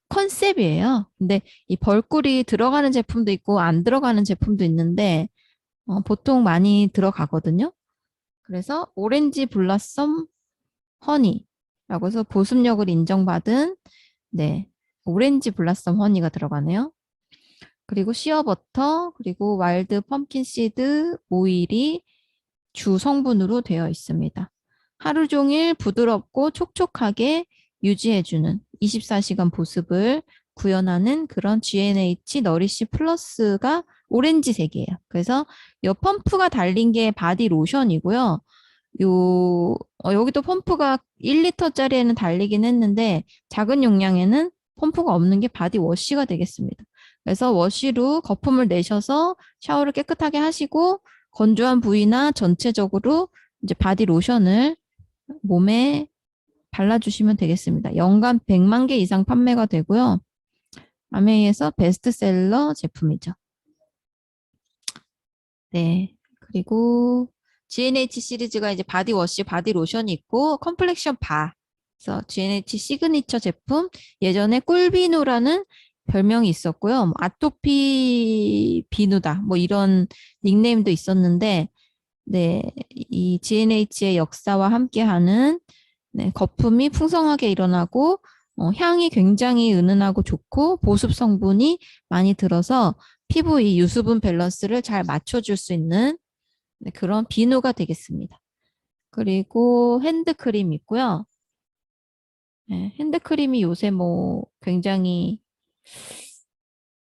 컨셉이에요. 근데 이 벌꿀이 들어가는 제품도 있고 안 들어가는 제품도 있는데 보통 많이 들어가거든요. 그래서 오렌지 블라썸 허니라고 해서 보습력을 인정받은 네, 오렌지 블라썸 허니가 들어가네요. 그리고 시어버터, 그리고 와일드 펌킨 시드 오일이 주 성분으로 되어 있습니다. 하루 종일 부드럽고 촉촉하게 유지해주는 24시간 보습을 구현하는 그런 GNH 너리시 플러스가 오렌지색이에요. 그래서 이 펌프가 달린 게 바디 로션이고요. 여기도 펌프가 1리터짜리에는 달리긴 했는데 작은 용량에는 펌프가 없는 게 바디 워시가 되겠습니다. 그래서 워시로 거품을 내셔서 샤워를 깨끗하게 하시고 건조한 부위나 전체적으로 이제 바디 로션을 몸에 발라주시면 되겠습니다. 연간 100만 개 이상 판매가 되고요. 아메이에서 베스트셀러 제품이죠. 네. 그리고 GNH 시리즈가 이제 바디워시, 바디로션이 있고 컴플렉션 바. 그래서 GNH 시그니처 제품. 예전에 꿀비누라는 별명이 있었고요. 뭐 아토피 비누다. 뭐 이런 닉네임도 있었는데 네, 이 GNH의 역사와 함께하는 네, 거품이 풍성하게 일어나고 향이 굉장히 은은하고 좋고 보습 성분이 많이 들어서 피부 이 유수분 밸런스를 잘 맞춰줄 수 있는 네, 그런 비누가 되겠습니다. 그리고 핸드크림 있고요. 네, 핸드크림이 요새 뭐 굉장히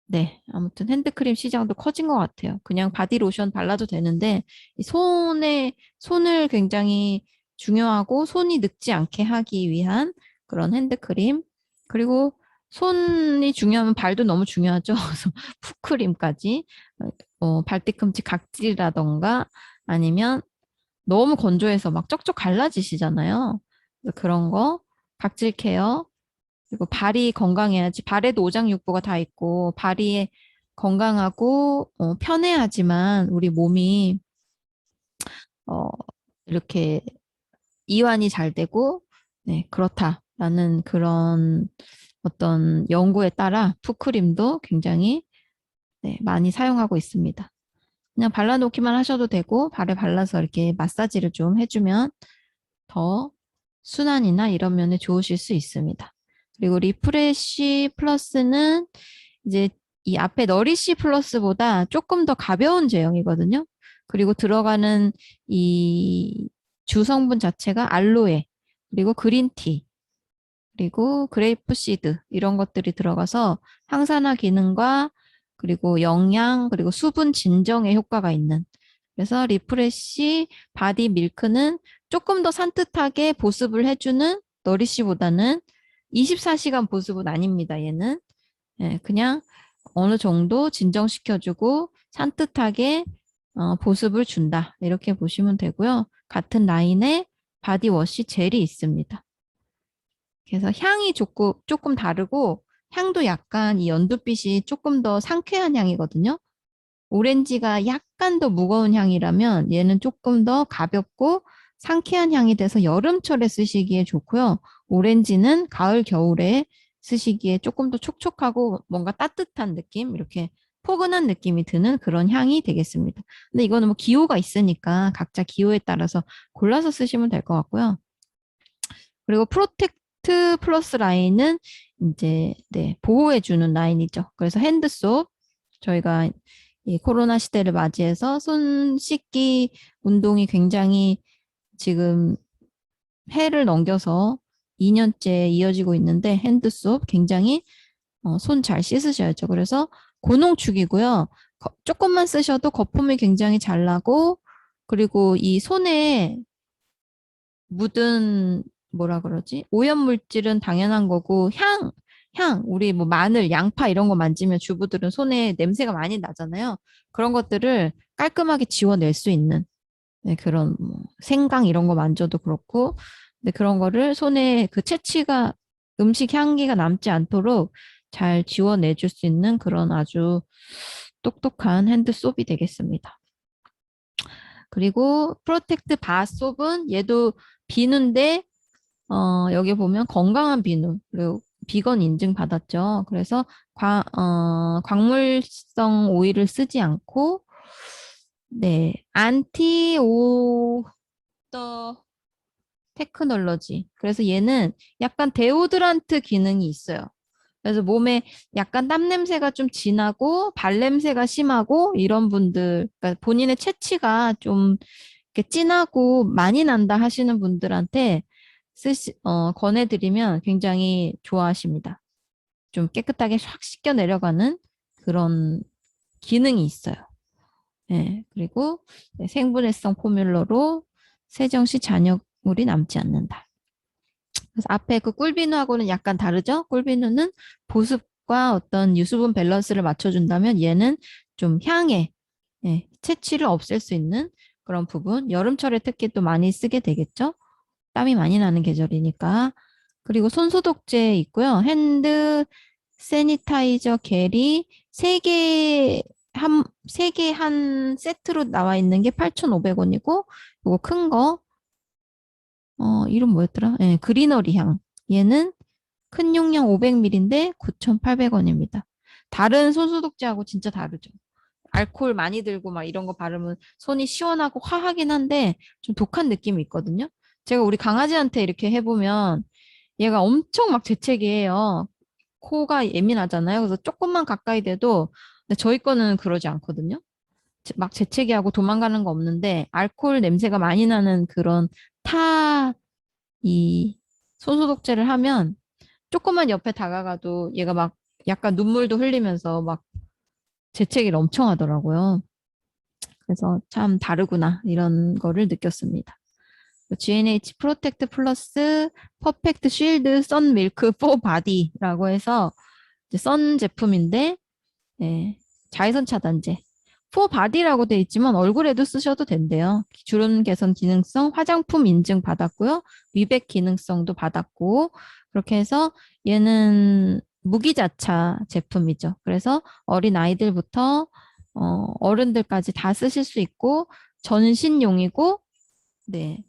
네, 아무튼 핸드크림 시장도 커진 것 같아요. 그냥 바디로션 발라도 되는데 손을 굉장히 중요하고 손이 늙지 않게 하기 위한 그런 핸드크림. 그리고 손이 중요하면 발도 너무 중요하죠. 그래서 풋크림까지 발뒤꿈치 각질이라던가 아니면 너무 건조해서 막 쪽쪽 갈라지시잖아요. 그런 거 각질 케어 그리고 발이 건강해야지. 발에도 오장육부가 다 있고 발이 건강하고 편해야지만 우리 몸이 어, 이렇게 이완이 잘 되고 네, 그렇다라는 그런 어떤 연구에 따라 풋크림도 굉장히 네, 많이 사용하고 있습니다. 그냥 발라놓기만 하셔도 되고 발에 발라서 이렇게 마사지를 좀 해주면 더 순환이나 이런 면에 좋으실 수 있습니다. 그리고 리프레쉬 플러스는 이제 이 앞에 너리시 플러스보다 조금 더 가벼운 제형이거든요. 그리고 들어가는 이 주성분 자체가 알로에, 그리고 그린티, 그리고 그레이프 시드 이런 것들이 들어가서 항산화 기능과 그리고 영양, 그리고 수분 진정에 효과가 있는 그래서 리프레쉬 바디 밀크는 조금 더 산뜻하게 보습을 해주는 너리쉬보다는 24시간 보습은 아닙니다. 얘는 그냥 어느 정도 진정시켜주고 산뜻하게 보습을 준다. 이렇게 보시면 되고요. 같은 라인에 바디워시 젤이 있습니다. 그래서 향이 조금 다르고 향도 약간 이 연두빛이 조금 더 상쾌한 향이거든요. 오렌지가 약간 더 무거운 향이라면 얘는 조금 더 가볍고 상쾌한 향이 돼서 여름철에 쓰시기에 좋고요. 오렌지는 가을, 겨울에 쓰시기에 조금 더 촉촉하고 뭔가 따뜻한 느낌, 이렇게 포근한 느낌이 드는 그런 향이 되겠습니다. 근데 이거는 뭐 기호가 있으니까 각자 기호에 따라서 골라서 쓰시면 될 것 같고요. 그리고 프로텍트 플러스 라인은 이제 네, 보호해주는 라인이죠. 그래서 핸드소프 저희가 이 코로나 시대를 맞이해서 손 씻기 운동이 굉장히 지금 해를 넘겨서 2년째 이어지고 있는데 핸드소프 굉장히 손 잘 씻으셔야죠. 그래서 고농축이고요. 조금만 쓰셔도 거품이 굉장히 잘 나고 그리고 이 손에 묻은 뭐라 그러지? 오염물질은 당연한 거고 우리 뭐 마늘, 양파 이런 거 만지면 주부들은 손에 냄새가 많이 나잖아요. 그런 것들을 깔끔하게 지워낼 수 있는 네, 그런 뭐 생강 이런 거 만져도 그렇고 네, 그런 거를 손에 그 채취가 음식 향기가 남지 않도록 잘 지워내줄 수 있는 그런 아주 똑똑한 핸드소프이 되겠습니다. 그리고 프로텍트 바소프는 얘도 비누인데 여기 보면 건강한 비누 그리고 비건 인증 받았죠. 그래서 광물성 오일을 쓰지 않고 네 안티오더 테크놀로지. 그래서 얘는 약간 데오드란트 기능이 있어요. 그래서 몸에 약간 땀 냄새가 좀 진하고 발 냄새가 심하고 이런 분들, 그러니까 본인의 체취가 좀 이렇게 진하고 많이 난다 하시는 분들한테 권해드리면 굉장히 좋아하십니다. 좀 깨끗하게 확 씻겨 내려가는 그런 기능이 있어요. 네, 그리고 생분해성 포뮬러로 세정 시 잔여물이 남지 않는다. 그래서 앞에 그 꿀비누하고는 약간 다르죠? 꿀비누는 보습과 어떤 유수분 밸런스를 맞춰준다면 얘는 좀 향에 채취를 없앨 수 있는 그런 부분. 여름철에 특히 또 많이 쓰게 되겠죠? 땀이 많이 나는 계절이니까. 그리고 손소독제 있고요. 핸드 세니타이저 겔이 3개 한 세트로 나와 있는 게 8,500원이고, 이거 큰 거, 이름 뭐였더라? 예, 그리너리 향. 얘는 큰 용량 500ml인데 9,800원입니다. 다른 손소독제하고 진짜 다르죠. 알코올 많이 들고 막 이런 거 바르면 손이 시원하고 화하긴 한데 좀 독한 느낌이 있거든요. 제가 우리 강아지한테 이렇게 해보면 얘가 엄청 막 재채기해요. 코가 예민하잖아요. 그래서 조금만 가까이 돼도 근데 저희 거는 그러지 않거든요. 막 재채기하고 도망가는 거 없는데 알코올 냄새가 많이 나는 그런 이 손소독제를 하면 조금만 옆에 다가가도 얘가 막 약간 눈물도 흘리면서 막 재채기를 엄청 하더라고요. 그래서 참 다르구나 이런 거를 느꼈습니다. G&H 프로텍트 플러스 퍼펙트 쉴드 선 밀크 포 바디라고 해서 선 제품인데 자외선 차단제 포 바디라고 돼 있지만 얼굴에도 쓰셔도 된대요. 주름 개선 기능성 화장품 인증 받았고요. 미백 기능성도 받았고 그렇게 해서 얘는 무기자차 제품이죠. 그래서 어린 아이들부터 어른들까지 다 쓰실 수 있고 전신용이고 네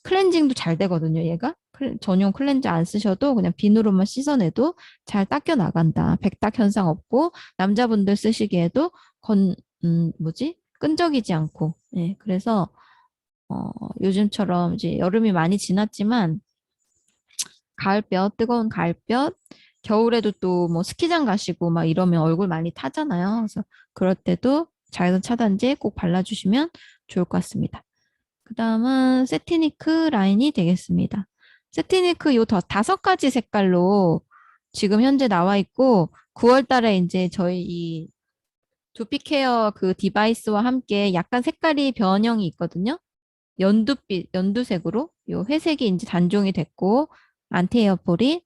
클렌징도 잘 되거든요. 얘가 전용 클렌저 안 쓰셔도 그냥 비누로만 씻어내도 잘 닦여 나간다. 백탁 현상 없고 남자분들 쓰시기에도 끈적이지 않고. 네, 그래서 요즘처럼 이제 여름이 많이 지났지만 가을볕, 뜨거운 가을볕, 겨울에도 또 뭐 스키장 가시고 막 이러면 얼굴 많이 타잖아요. 그래서 그럴 때도 자외선 차단제 꼭 발라주시면 좋을 것 같습니다. 그 다음은 세티니크 라인이 되겠습니다. 세티니크 요 5가지 색깔로 지금 현재 나와 있고 9월 달에 이제 저희 이 두피케어 그 디바이스와 함께 약간 색깔이 변형이 있거든요. 연두색으로 요 회색이 이제 단종이 됐고 안티에어폴이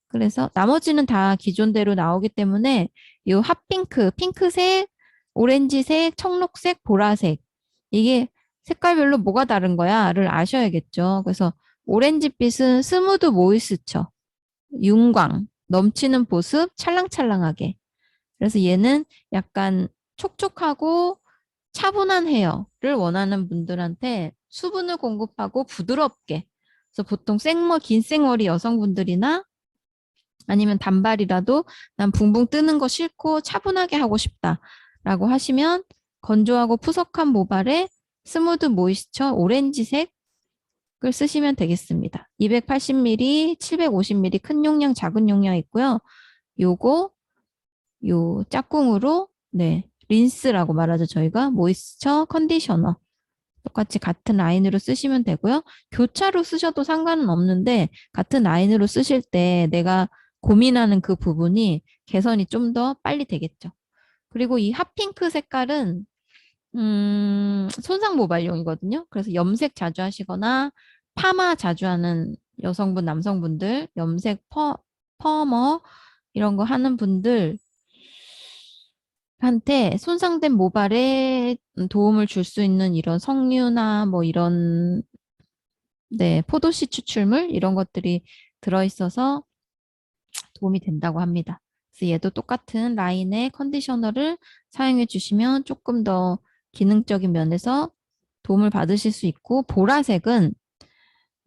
그래서 나머지는 다 기존대로 나오기 때문에 요 핫핑크, 핑크색, 오렌지색, 청록색, 보라색 이게 색깔별로 뭐가 다른 거야를 아셔야겠죠. 그래서 오렌지빛은 스무드 모이스처 윤광, 넘치는 보습, 찰랑찰랑하게. 그래서 얘는 약간 촉촉하고 차분한 헤어를 원하는 분들한테 수분을 공급하고 부드럽게. 그래서 보통 생머, 긴 생머리 여성분들이나 아니면 단발이라도 난 붕붕 뜨는 거 싫고 차분하게 하고 싶다라고 하시면 건조하고 푸석한 모발에 스무드 모이스처 오렌지색을 쓰시면 되겠습니다. 280ml, 750ml 큰 용량, 작은 용량 있고요. 요거 요 짝꿍으로 네 린스라고 말하죠. 저희가 모이스처 컨디셔너 똑같이 같은 라인으로 쓰시면 되고요. 교차로 쓰셔도 상관은 없는데 같은 라인으로 쓰실 때 내가 고민하는 그 부분이 개선이 좀 더 빨리 되겠죠. 그리고 이 핫핑크 색깔은 손상 모발용이거든요. 그래서 염색 자주 하시거나 파마 자주 하는 여성분, 남성분들, 염색 퍼머 이런 거 하는 분들 한테 손상된 모발에 도움을 줄 수 있는 이런 석류나 뭐 이런 네, 포도씨 추출물 이런 것들이 들어있어서 도움이 된다고 합니다. 그래서 얘도 똑같은 라인의 컨디셔너를 사용해 주시면 조금 더 기능적인 면에서 도움을 받으실 수 있고 보라색은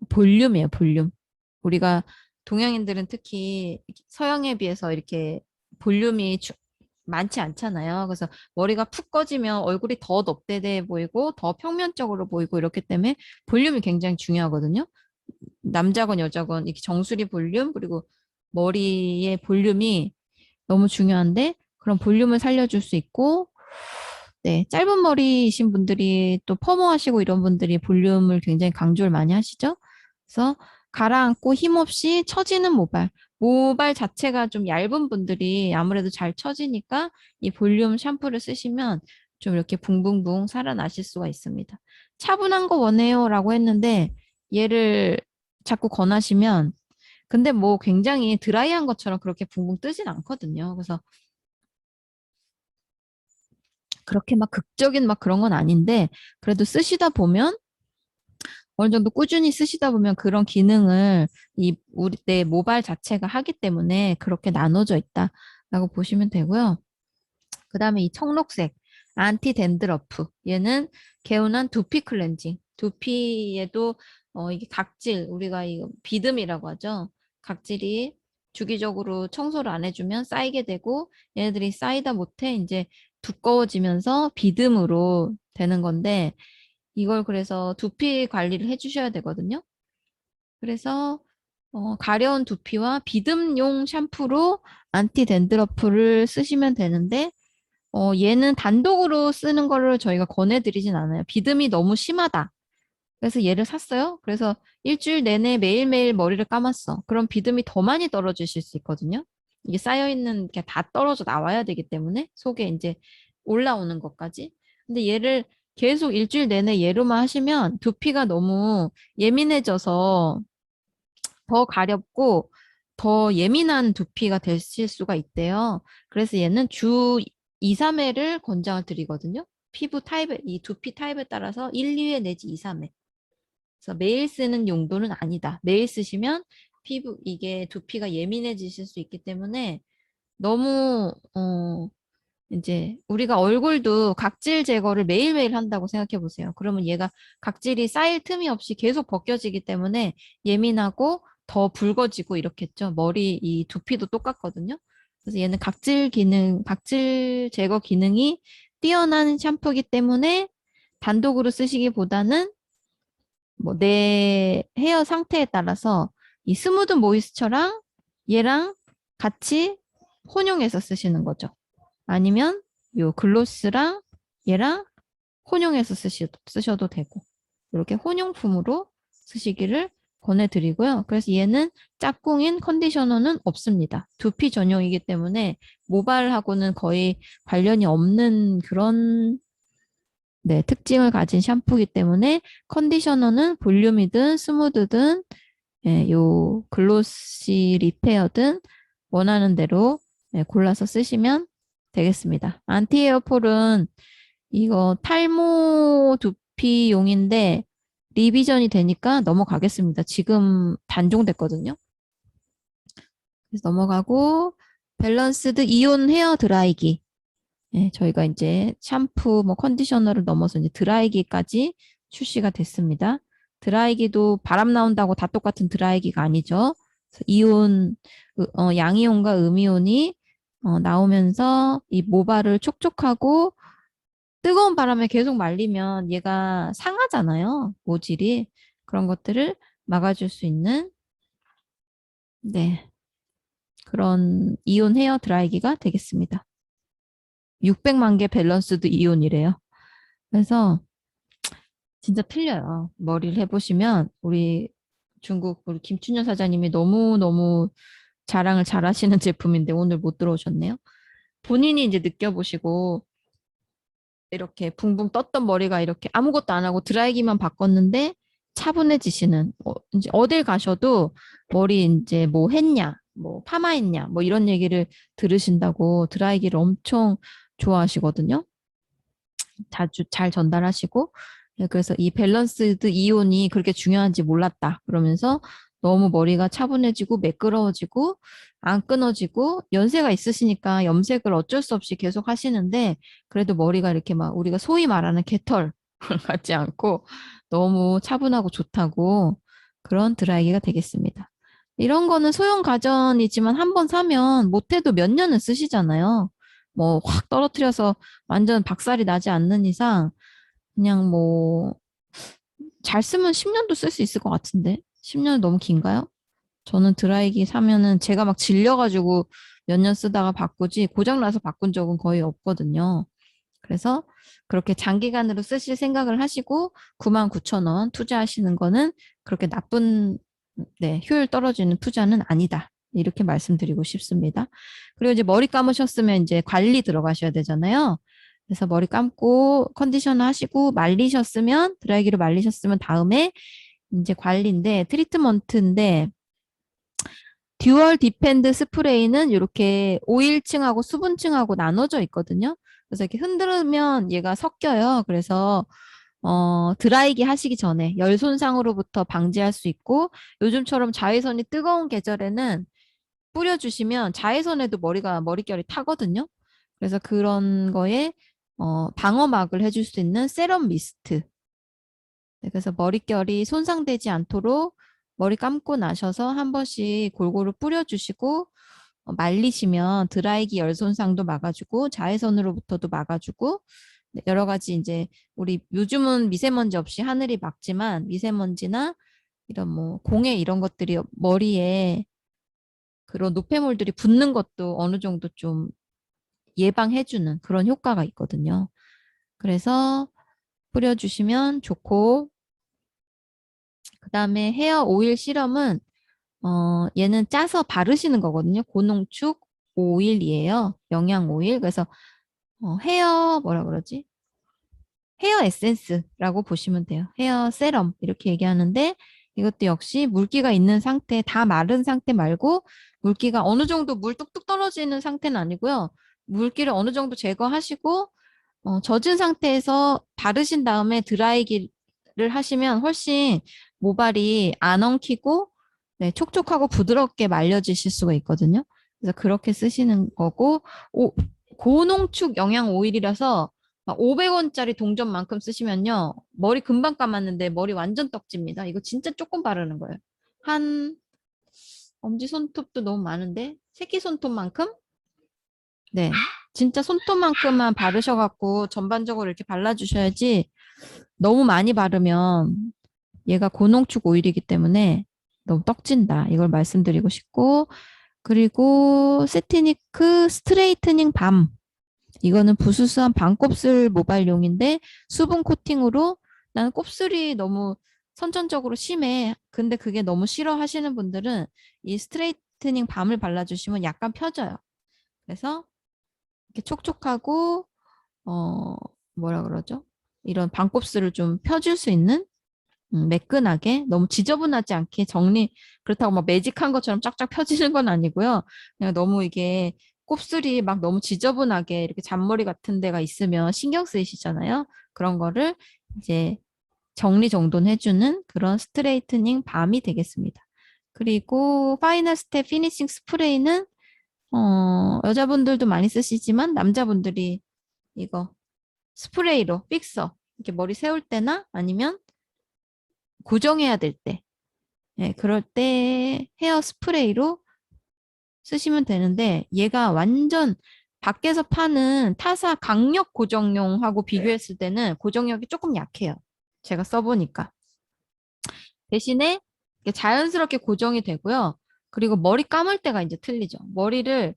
볼륨이에요, 볼륨. 우리가 동양인들은 특히 서양에 비해서 이렇게 볼륨이 많지 않잖아요. 그래서 머리가 푹 꺼지면 얼굴이 더 넙대대 보이고 더 평면적으로 보이고 이렇기 때문에 볼륨이 굉장히 중요하거든요. 남자건 여자건 이렇게 정수리 볼륨 그리고 머리의 볼륨이 너무 중요한데 그런 볼륨을 살려줄 수 있고 네, 짧은 머리이신 분들이 또 퍼머하시고 이런 분들이 볼륨을 굉장히 강조를 많이 하시죠. 그래서 가라앉고 힘없이 처지는 모발. 모발 자체가 좀 얇은 분들이 아무래도 잘 처지니까 이 볼륨 샴푸를 쓰시면 좀 이렇게 붕붕붕 살아나실 수가 있습니다. 차분한 거 원해요라고 했는데 얘를 자꾸 권하시면 근데 뭐 굉장히 드라이한 것처럼 그렇게 붕붕 뜨진 않거든요. 그래서 그렇게 막 극적인 막 그런 건 아닌데 그래도 쓰시다 보면 어느 정도 꾸준히 쓰시다 보면 그런 기능을 이 우리 내 모발 자체가 하기 때문에 그렇게 나눠져 있다라고 보시면 되고요. 그다음에 이 청록색 안티 댄드러프 얘는 개운한 두피 클렌징. 두피에도 이게 각질 우리가 이 비듬이라고 하죠. 각질이 주기적으로 청소를 안 해주면 쌓이게 되고 얘네들이 쌓이다 못해 이제 두꺼워지면서 비듬으로 되는 건데 이걸 그래서 두피 관리를 해주셔야 되거든요. 그래서 가려운 두피와 비듬용 샴푸로 안티 댄드러프를 쓰시면 되는데 얘는 단독으로 쓰는 거를 저희가 권해드리진 않아요. 비듬이 너무 심하다. 그래서 얘를 샀어요. 그래서 일주일 내내 매일매일 머리를 감았어. 그럼 비듬이 더 많이 떨어지실 수 있거든요. 이게 쌓여있는 게 다 떨어져 나와야 되기 때문에 속에 이제 올라오는 것까지. 근데 얘를 계속 일주일 내내 얘로만 하시면 두피가 너무 예민해져서 더 가렵고 더 예민한 두피가 되실 수가 있대요. 그래서 얘는 주 2, 3회를 권장을 드리거든요. 피부 타입에, 이 두피 타입에 따라서 1, 2회 내지 2, 3회. 그래서 매일 쓰는 용도는 아니다. 매일 쓰시면 피부, 이게 두피가 예민해지실 수 있기 때문에 너무, 이제 우리가 얼굴도 각질 제거를 매일매일 한다고 생각해 보세요. 그러면 얘가 각질이 쌓일 틈이 없이 계속 벗겨지기 때문에 예민하고 더 붉어지고 이렇겠죠. 머리 이 두피도 똑같거든요. 그래서 얘는 각질 기능, 각질 제거 기능이 뛰어난 샴푸이기 때문에 단독으로 쓰시기보다는 뭐 내 헤어 상태에 따라서 이 스무드 모이스처랑 얘랑 같이 혼용해서 쓰시는 거죠. 아니면 요 글로스랑 얘랑 혼용해서 쓰셔도 되고 이렇게 혼용품으로 쓰시기를 권해드리고요. 그래서 얘는 짝꿍인 컨디셔너는 없습니다. 두피 전용이기 때문에 모발하고는 거의 관련이 없는 그런 네, 특징을 가진 샴푸이기 때문에 컨디셔너는 볼륨이든 스무드든 예, 요 글로시 리페어든 원하는 대로 예, 골라서 쓰시면 되겠습니다. 안티에어폴은 이거 탈모 두피용인데 리비전이 되니까 넘어가겠습니다. 지금 단종됐거든요. 그래서 넘어가고 밸런스드 이온 헤어 드라이기. 예, 저희가 이제 샴푸, 뭐 컨디셔너를 넘어서 이제 드라이기까지 출시가 됐습니다. 드라이기도 바람 나온다고 다 똑같은 드라이기가 아니죠. 그래서 이온, 양이온과 음이온이 나오면서 이 모발을 촉촉하고 뜨거운 바람에 계속 말리면 얘가 상하잖아요. 모질이. 그런 것들을 막아줄 수 있는, 네, 그런 이온 헤어 드라이기가 되겠습니다. 600만 개 밸런스드 이온이래요. 그래서 진짜 틀려요. 머리를 해보시면 우리 중국 우리 김춘현 사장님이 너무너무 자랑을 잘하시는 제품인데 오늘 못 들어오셨네요. 본인이 이제 느껴보시고 이렇게 붕붕 떴던 머리가 이렇게 아무것도 안 하고 드라이기만 바꿨는데 차분해지시는 이제 어딜 가셔도 머리 이제 뭐 했냐 뭐 파마했냐 뭐 이런 얘기를 들으신다고 드라이기를 엄청 좋아하시거든요. 자주 잘 전달하시고 네, 그래서 이 밸런스드 이온이 그렇게 중요한지 몰랐다 그러면서 너무 머리가 차분해지고 매끄러워지고 안 끊어지고 연세가 있으시니까 염색을 어쩔 수 없이 계속 하시는데 그래도 머리가 이렇게 막 우리가 소위 말하는 개털 같지 않고 너무 차분하고 좋다고 그런 드라이기가 되겠습니다. 이런 거는 소형 가전이지만 한 번 사면 못해도 몇 년은 쓰시잖아요. 뭐 확 떨어뜨려서 완전 박살이 나지 않는 이상 그냥 뭐 잘 쓰면 10년도 쓸 수 있을 것 같은데 10년은 너무 긴가요? 저는 드라이기 사면은 제가 막 질려가지고 몇 년 쓰다가 바꾸지 고장나서 바꾼 적은 거의 없거든요. 그래서 그렇게 장기간으로 쓰실 생각을 하시고 99,000원 투자하시는 거는 그렇게 나쁜 네, 효율 떨어지는 투자는 아니다. 이렇게 말씀드리고 싶습니다. 그리고 이제 머리 감으셨으면 이제 관리 들어가셔야 되잖아요. 그래서 머리 감고 컨디셔너 하시고 말리셨으면 드라이기로 말리셨으면 다음에 이제 관리인데 트리트먼트인데 듀얼 디펜드 스프레이는 이렇게 오일층하고 수분층하고 나눠져 있거든요. 그래서 이렇게 흔들면 얘가 섞여요. 그래서 드라이기 하시기 전에 열 손상으로부터 방지할 수 있고 요즘처럼 자외선이 뜨거운 계절에는 뿌려주시면 자외선에도 머릿결이 타거든요. 그래서 그런 거에 방어막을 해줄 수 있는 세럼 미스트. 네, 그래서 머릿결이 손상되지 않도록 머리 감고 나셔서 한 번씩 골고루 뿌려주시고 말리시면 드라이기 열 손상도 막아주고 자외선으로부터도 막아주고 네, 여러 가지 이제 우리 요즘은 미세먼지 없이 하늘이 맑지만 미세먼지나 이런 뭐 공해 이런 것들이 머리에 그런 노폐물들이 붙는 것도 어느 정도 좀 예방해주는 그런 효과가 있거든요. 그래서 뿌려주시면 좋고 그다음에 헤어 오일 시럼은 얘는 짜서 바르시는 거거든요. 고농축 오일이에요. 영양 오일. 그래서 헤어 뭐라 그러지? 헤어 에센스라고 보시면 돼요. 헤어 세럼 이렇게 얘기하는데 이것도 역시 물기가 있는 상태, 다 마른 상태 말고 물기가 어느 정도 물 뚝뚝 떨어지는 상태는 아니고요. 물기를 어느 정도 제거하시고 젖은 상태에서 바르신 다음에 드라이기를 하시면 훨씬 모발이 안 엉키고 네, 촉촉하고 부드럽게 말려지실 수가 있거든요. 그래서 그렇게 쓰시는 거고 고농축 영양 오일이라서 500원짜리 동전만큼 쓰시면요. 머리 금방 감았는데 머리 완전 떡집니다. 이거 진짜 조금 바르는 거예요. 한 엄지손톱도 너무 많은데 새끼손톱만큼? 네. 진짜 손톱만큼만 바르셔갖고 전반적으로 이렇게 발라주셔야지 너무 많이 바르면 얘가 고농축 오일이기 때문에 너무 떡진다. 이걸 말씀드리고 싶고 그리고 세티니크 스트레이트닝 밤 이거는 부수수한 반곱슬 모발용인데 수분 코팅으로 나는 곱슬이 너무 선천적으로 심해. 근데 그게 너무 싫어하시는 분들은 이 스트레이트닝 밤을 발라주시면 약간 펴져요. 그래서 이렇게 촉촉하고 뭐라 그러죠? 이런 반곱슬을 좀 펴줄 수 있는 매끈하게 너무 지저분하지 않게 그렇다고 막 매직한 것처럼 쫙쫙 펴지는 건 아니고요. 그냥 너무 이게 곱슬이 막 너무 지저분하게 이렇게 잔머리 같은 데가 있으면 신경 쓰이시잖아요. 그런 거를 이제 정리정돈해주는 그런 스트레이트닝 밤이 되겠습니다. 그리고 파이널 스텝 피니싱 스프레이는 여자분들도 많이 쓰시지만 남자분들이 이거 스프레이로 픽서 이렇게 머리 세울 때나 아니면 고정해야 될 때, 예, 그럴 때 헤어 스프레이로 쓰시면 되는데 얘가 완전 밖에서 파는 타사 강력 고정용하고 비교했을 때는 고정력이 조금 약해요. 제가 써보니까. 대신에 이게 자연스럽게 고정이 되고요. 그리고 머리 감을 때가 이제 틀리죠. 머리를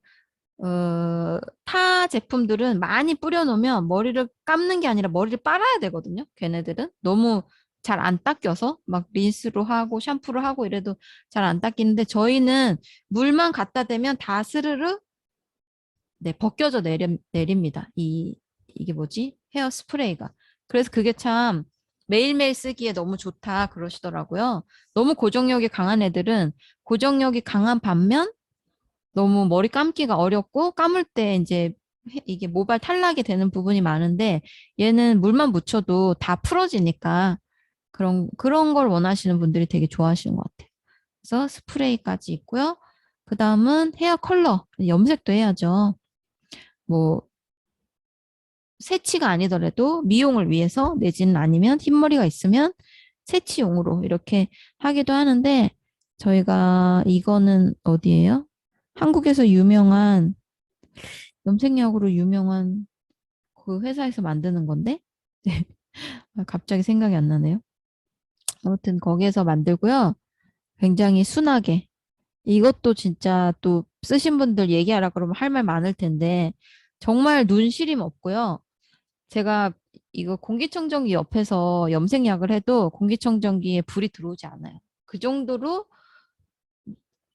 타 제품들은 많이 뿌려놓으면 머리를 감는 게 아니라 머리를 빨아야 되거든요. 걔네들은 너무 잘 안 닦여서 막 린스로 하고 샴푸를 하고 이래도 잘 안 닦이는데 저희는 물만 갖다 대면 다 스르르 네, 벗겨져 내립니다. 이게 뭐지? 헤어 스프레이가. 그래서 그게 참 매일매일 쓰기에 너무 좋다 그러시더라고요. 너무 고정력이 강한 애들은 고정력이 강한 반면 너무 머리 감기가 어렵고 감을 때 이제 이게 모발 탈락이 되는 부분이 많은데 얘는 물만 묻혀도 다 풀어지니까 그런 걸 원하시는 분들이 되게 좋아하시는 것 같아요. 그래서 스프레이까지 있고요. 그 다음은 헤어 컬러, 염색도 해야죠. 뭐 새치가 아니더라도 미용을 위해서 내지는 아니면 흰머리가 있으면 새치용으로 이렇게 하기도 하는데 저희가 이거는 어디예요? 한국에서 유명한 염색약으로 유명한 그 회사에서 만드는 건데 네. 갑자기 생각이 안 나네요. 아무튼 거기에서 만들고요. 굉장히 순하게 이것도 진짜 또 쓰신 분들 얘기하라 그러면 할 말 많을 텐데 정말 눈 시림 없고요. 제가 이거 공기청정기 옆에서 염색약을 해도 공기청정기에 불이 들어오지 않아요. 그 정도로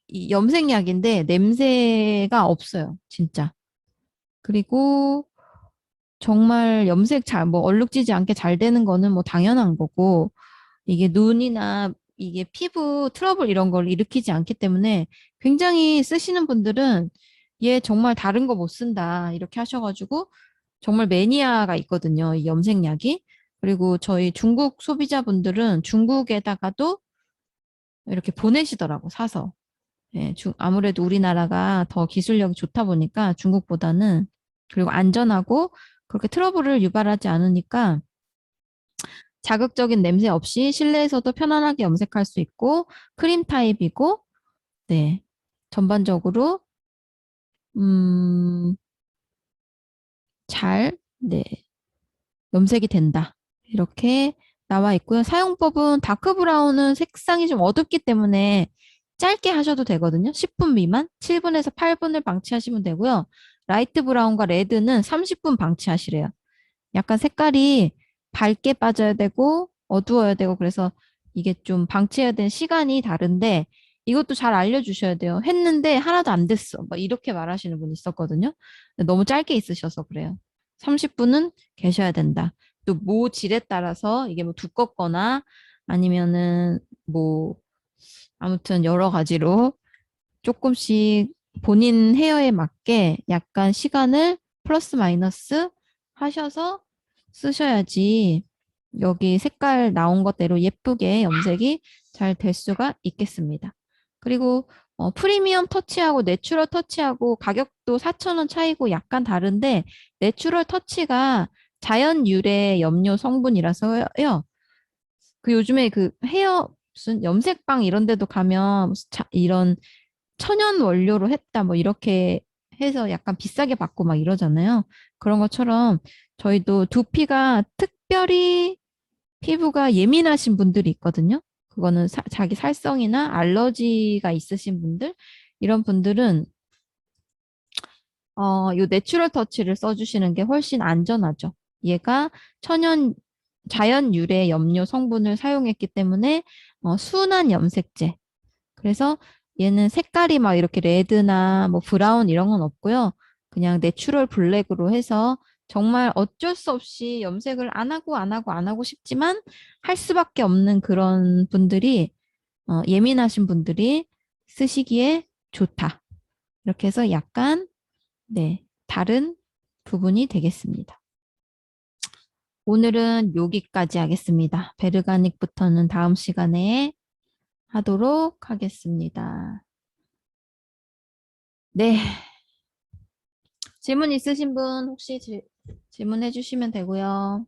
이 염색약인데 냄새가 없어요. 진짜. 그리고 정말 염색 뭐 얼룩지지 않게 잘 되는 거는 뭐 당연한 거고 이게 눈이나 이게 피부 트러블 이런 걸 일으키지 않기 때문에 굉장히 쓰시는 분들은 얘 정말 다른 거 못 쓴다 이렇게 하셔가지고 정말 매니아가 있거든요. 이 염색약이. 그리고 저희 중국 소비자분들은 중국에다가도 이렇게 보내시더라고, 사서. 예, 아무래도 우리나라가 더 기술력이 좋다 보니까 중국보다는 그리고 안전하고 그렇게 트러블을 유발하지 않으니까 자극적인 냄새 없이 실내에서도 편안하게 염색할 수 있고 크림 타입이고 네, 전반적으로 잘 네, 염색이 된다. 이렇게 나와 있고요. 사용법은 다크 브라운은 색상이 좀 어둡기 때문에 짧게 하셔도 되거든요. 10분 미만, 7분에서 8분을 방치하시면 되고요. 라이트 브라운과 레드는 30분 방치하시래요. 약간 색깔이 밝게 빠져야 되고 어두워야 되고 그래서 이게 좀 방치해야 되는 시간이 다른데 이것도 잘 알려주셔야 돼요. 했는데 하나도 안 됐어. 막 이렇게 말하시는 분이 있었거든요. 너무 짧게 있으셔서 그래요. 30분은 계셔야 된다. 또 모질에 따라서 이게 뭐 두껍거나 아니면은 뭐 아무튼 여러 가지로 조금씩 본인 헤어에 맞게 약간 시간을 플러스 마이너스 하셔서 쓰셔야지 여기 색깔 나온 것대로 예쁘게 염색이 잘 될 수가 있겠습니다. 그리고 프리미엄 터치하고 내추럴 터치하고 가격도 4,000원 차이고 약간 다른데 내추럴 터치가 자연 유래 염료 성분이라서요. 그 요즘에 그 헤어 무슨 염색방 이런 데도 가면 이런 천연 원료로 했다 뭐 이렇게 해서 약간 비싸게 받고 막 이러잖아요. 그런 것처럼 저희도 두피가 특별히 피부가 예민하신 분들이 있거든요. 그거는 자기 살성이나 알러지가 있으신 분들 이런 분들은 요 내추럴 터치를 써주시는 게 훨씬 안전하죠. 얘가 자연 유래 염료 성분을 사용했기 때문에 순한 염색제. 그래서 얘는 색깔이 막 이렇게 레드나 뭐 브라운 이런 건 없고요. 그냥 내추럴 블랙으로 해서 정말 어쩔 수 없이 염색을 안 하고 싶지만 할 수밖에 없는 그런 분들이 예민하신 분들이 쓰시기에 좋다. 이렇게 해서 약간 네, 다른 부분이 되겠습니다. 오늘은 여기까지 하겠습니다. 베르가닉부터는 다음 시간에 하도록 하겠습니다. 네. 질문 있으신 분 혹시 질문해 주시면 되고요.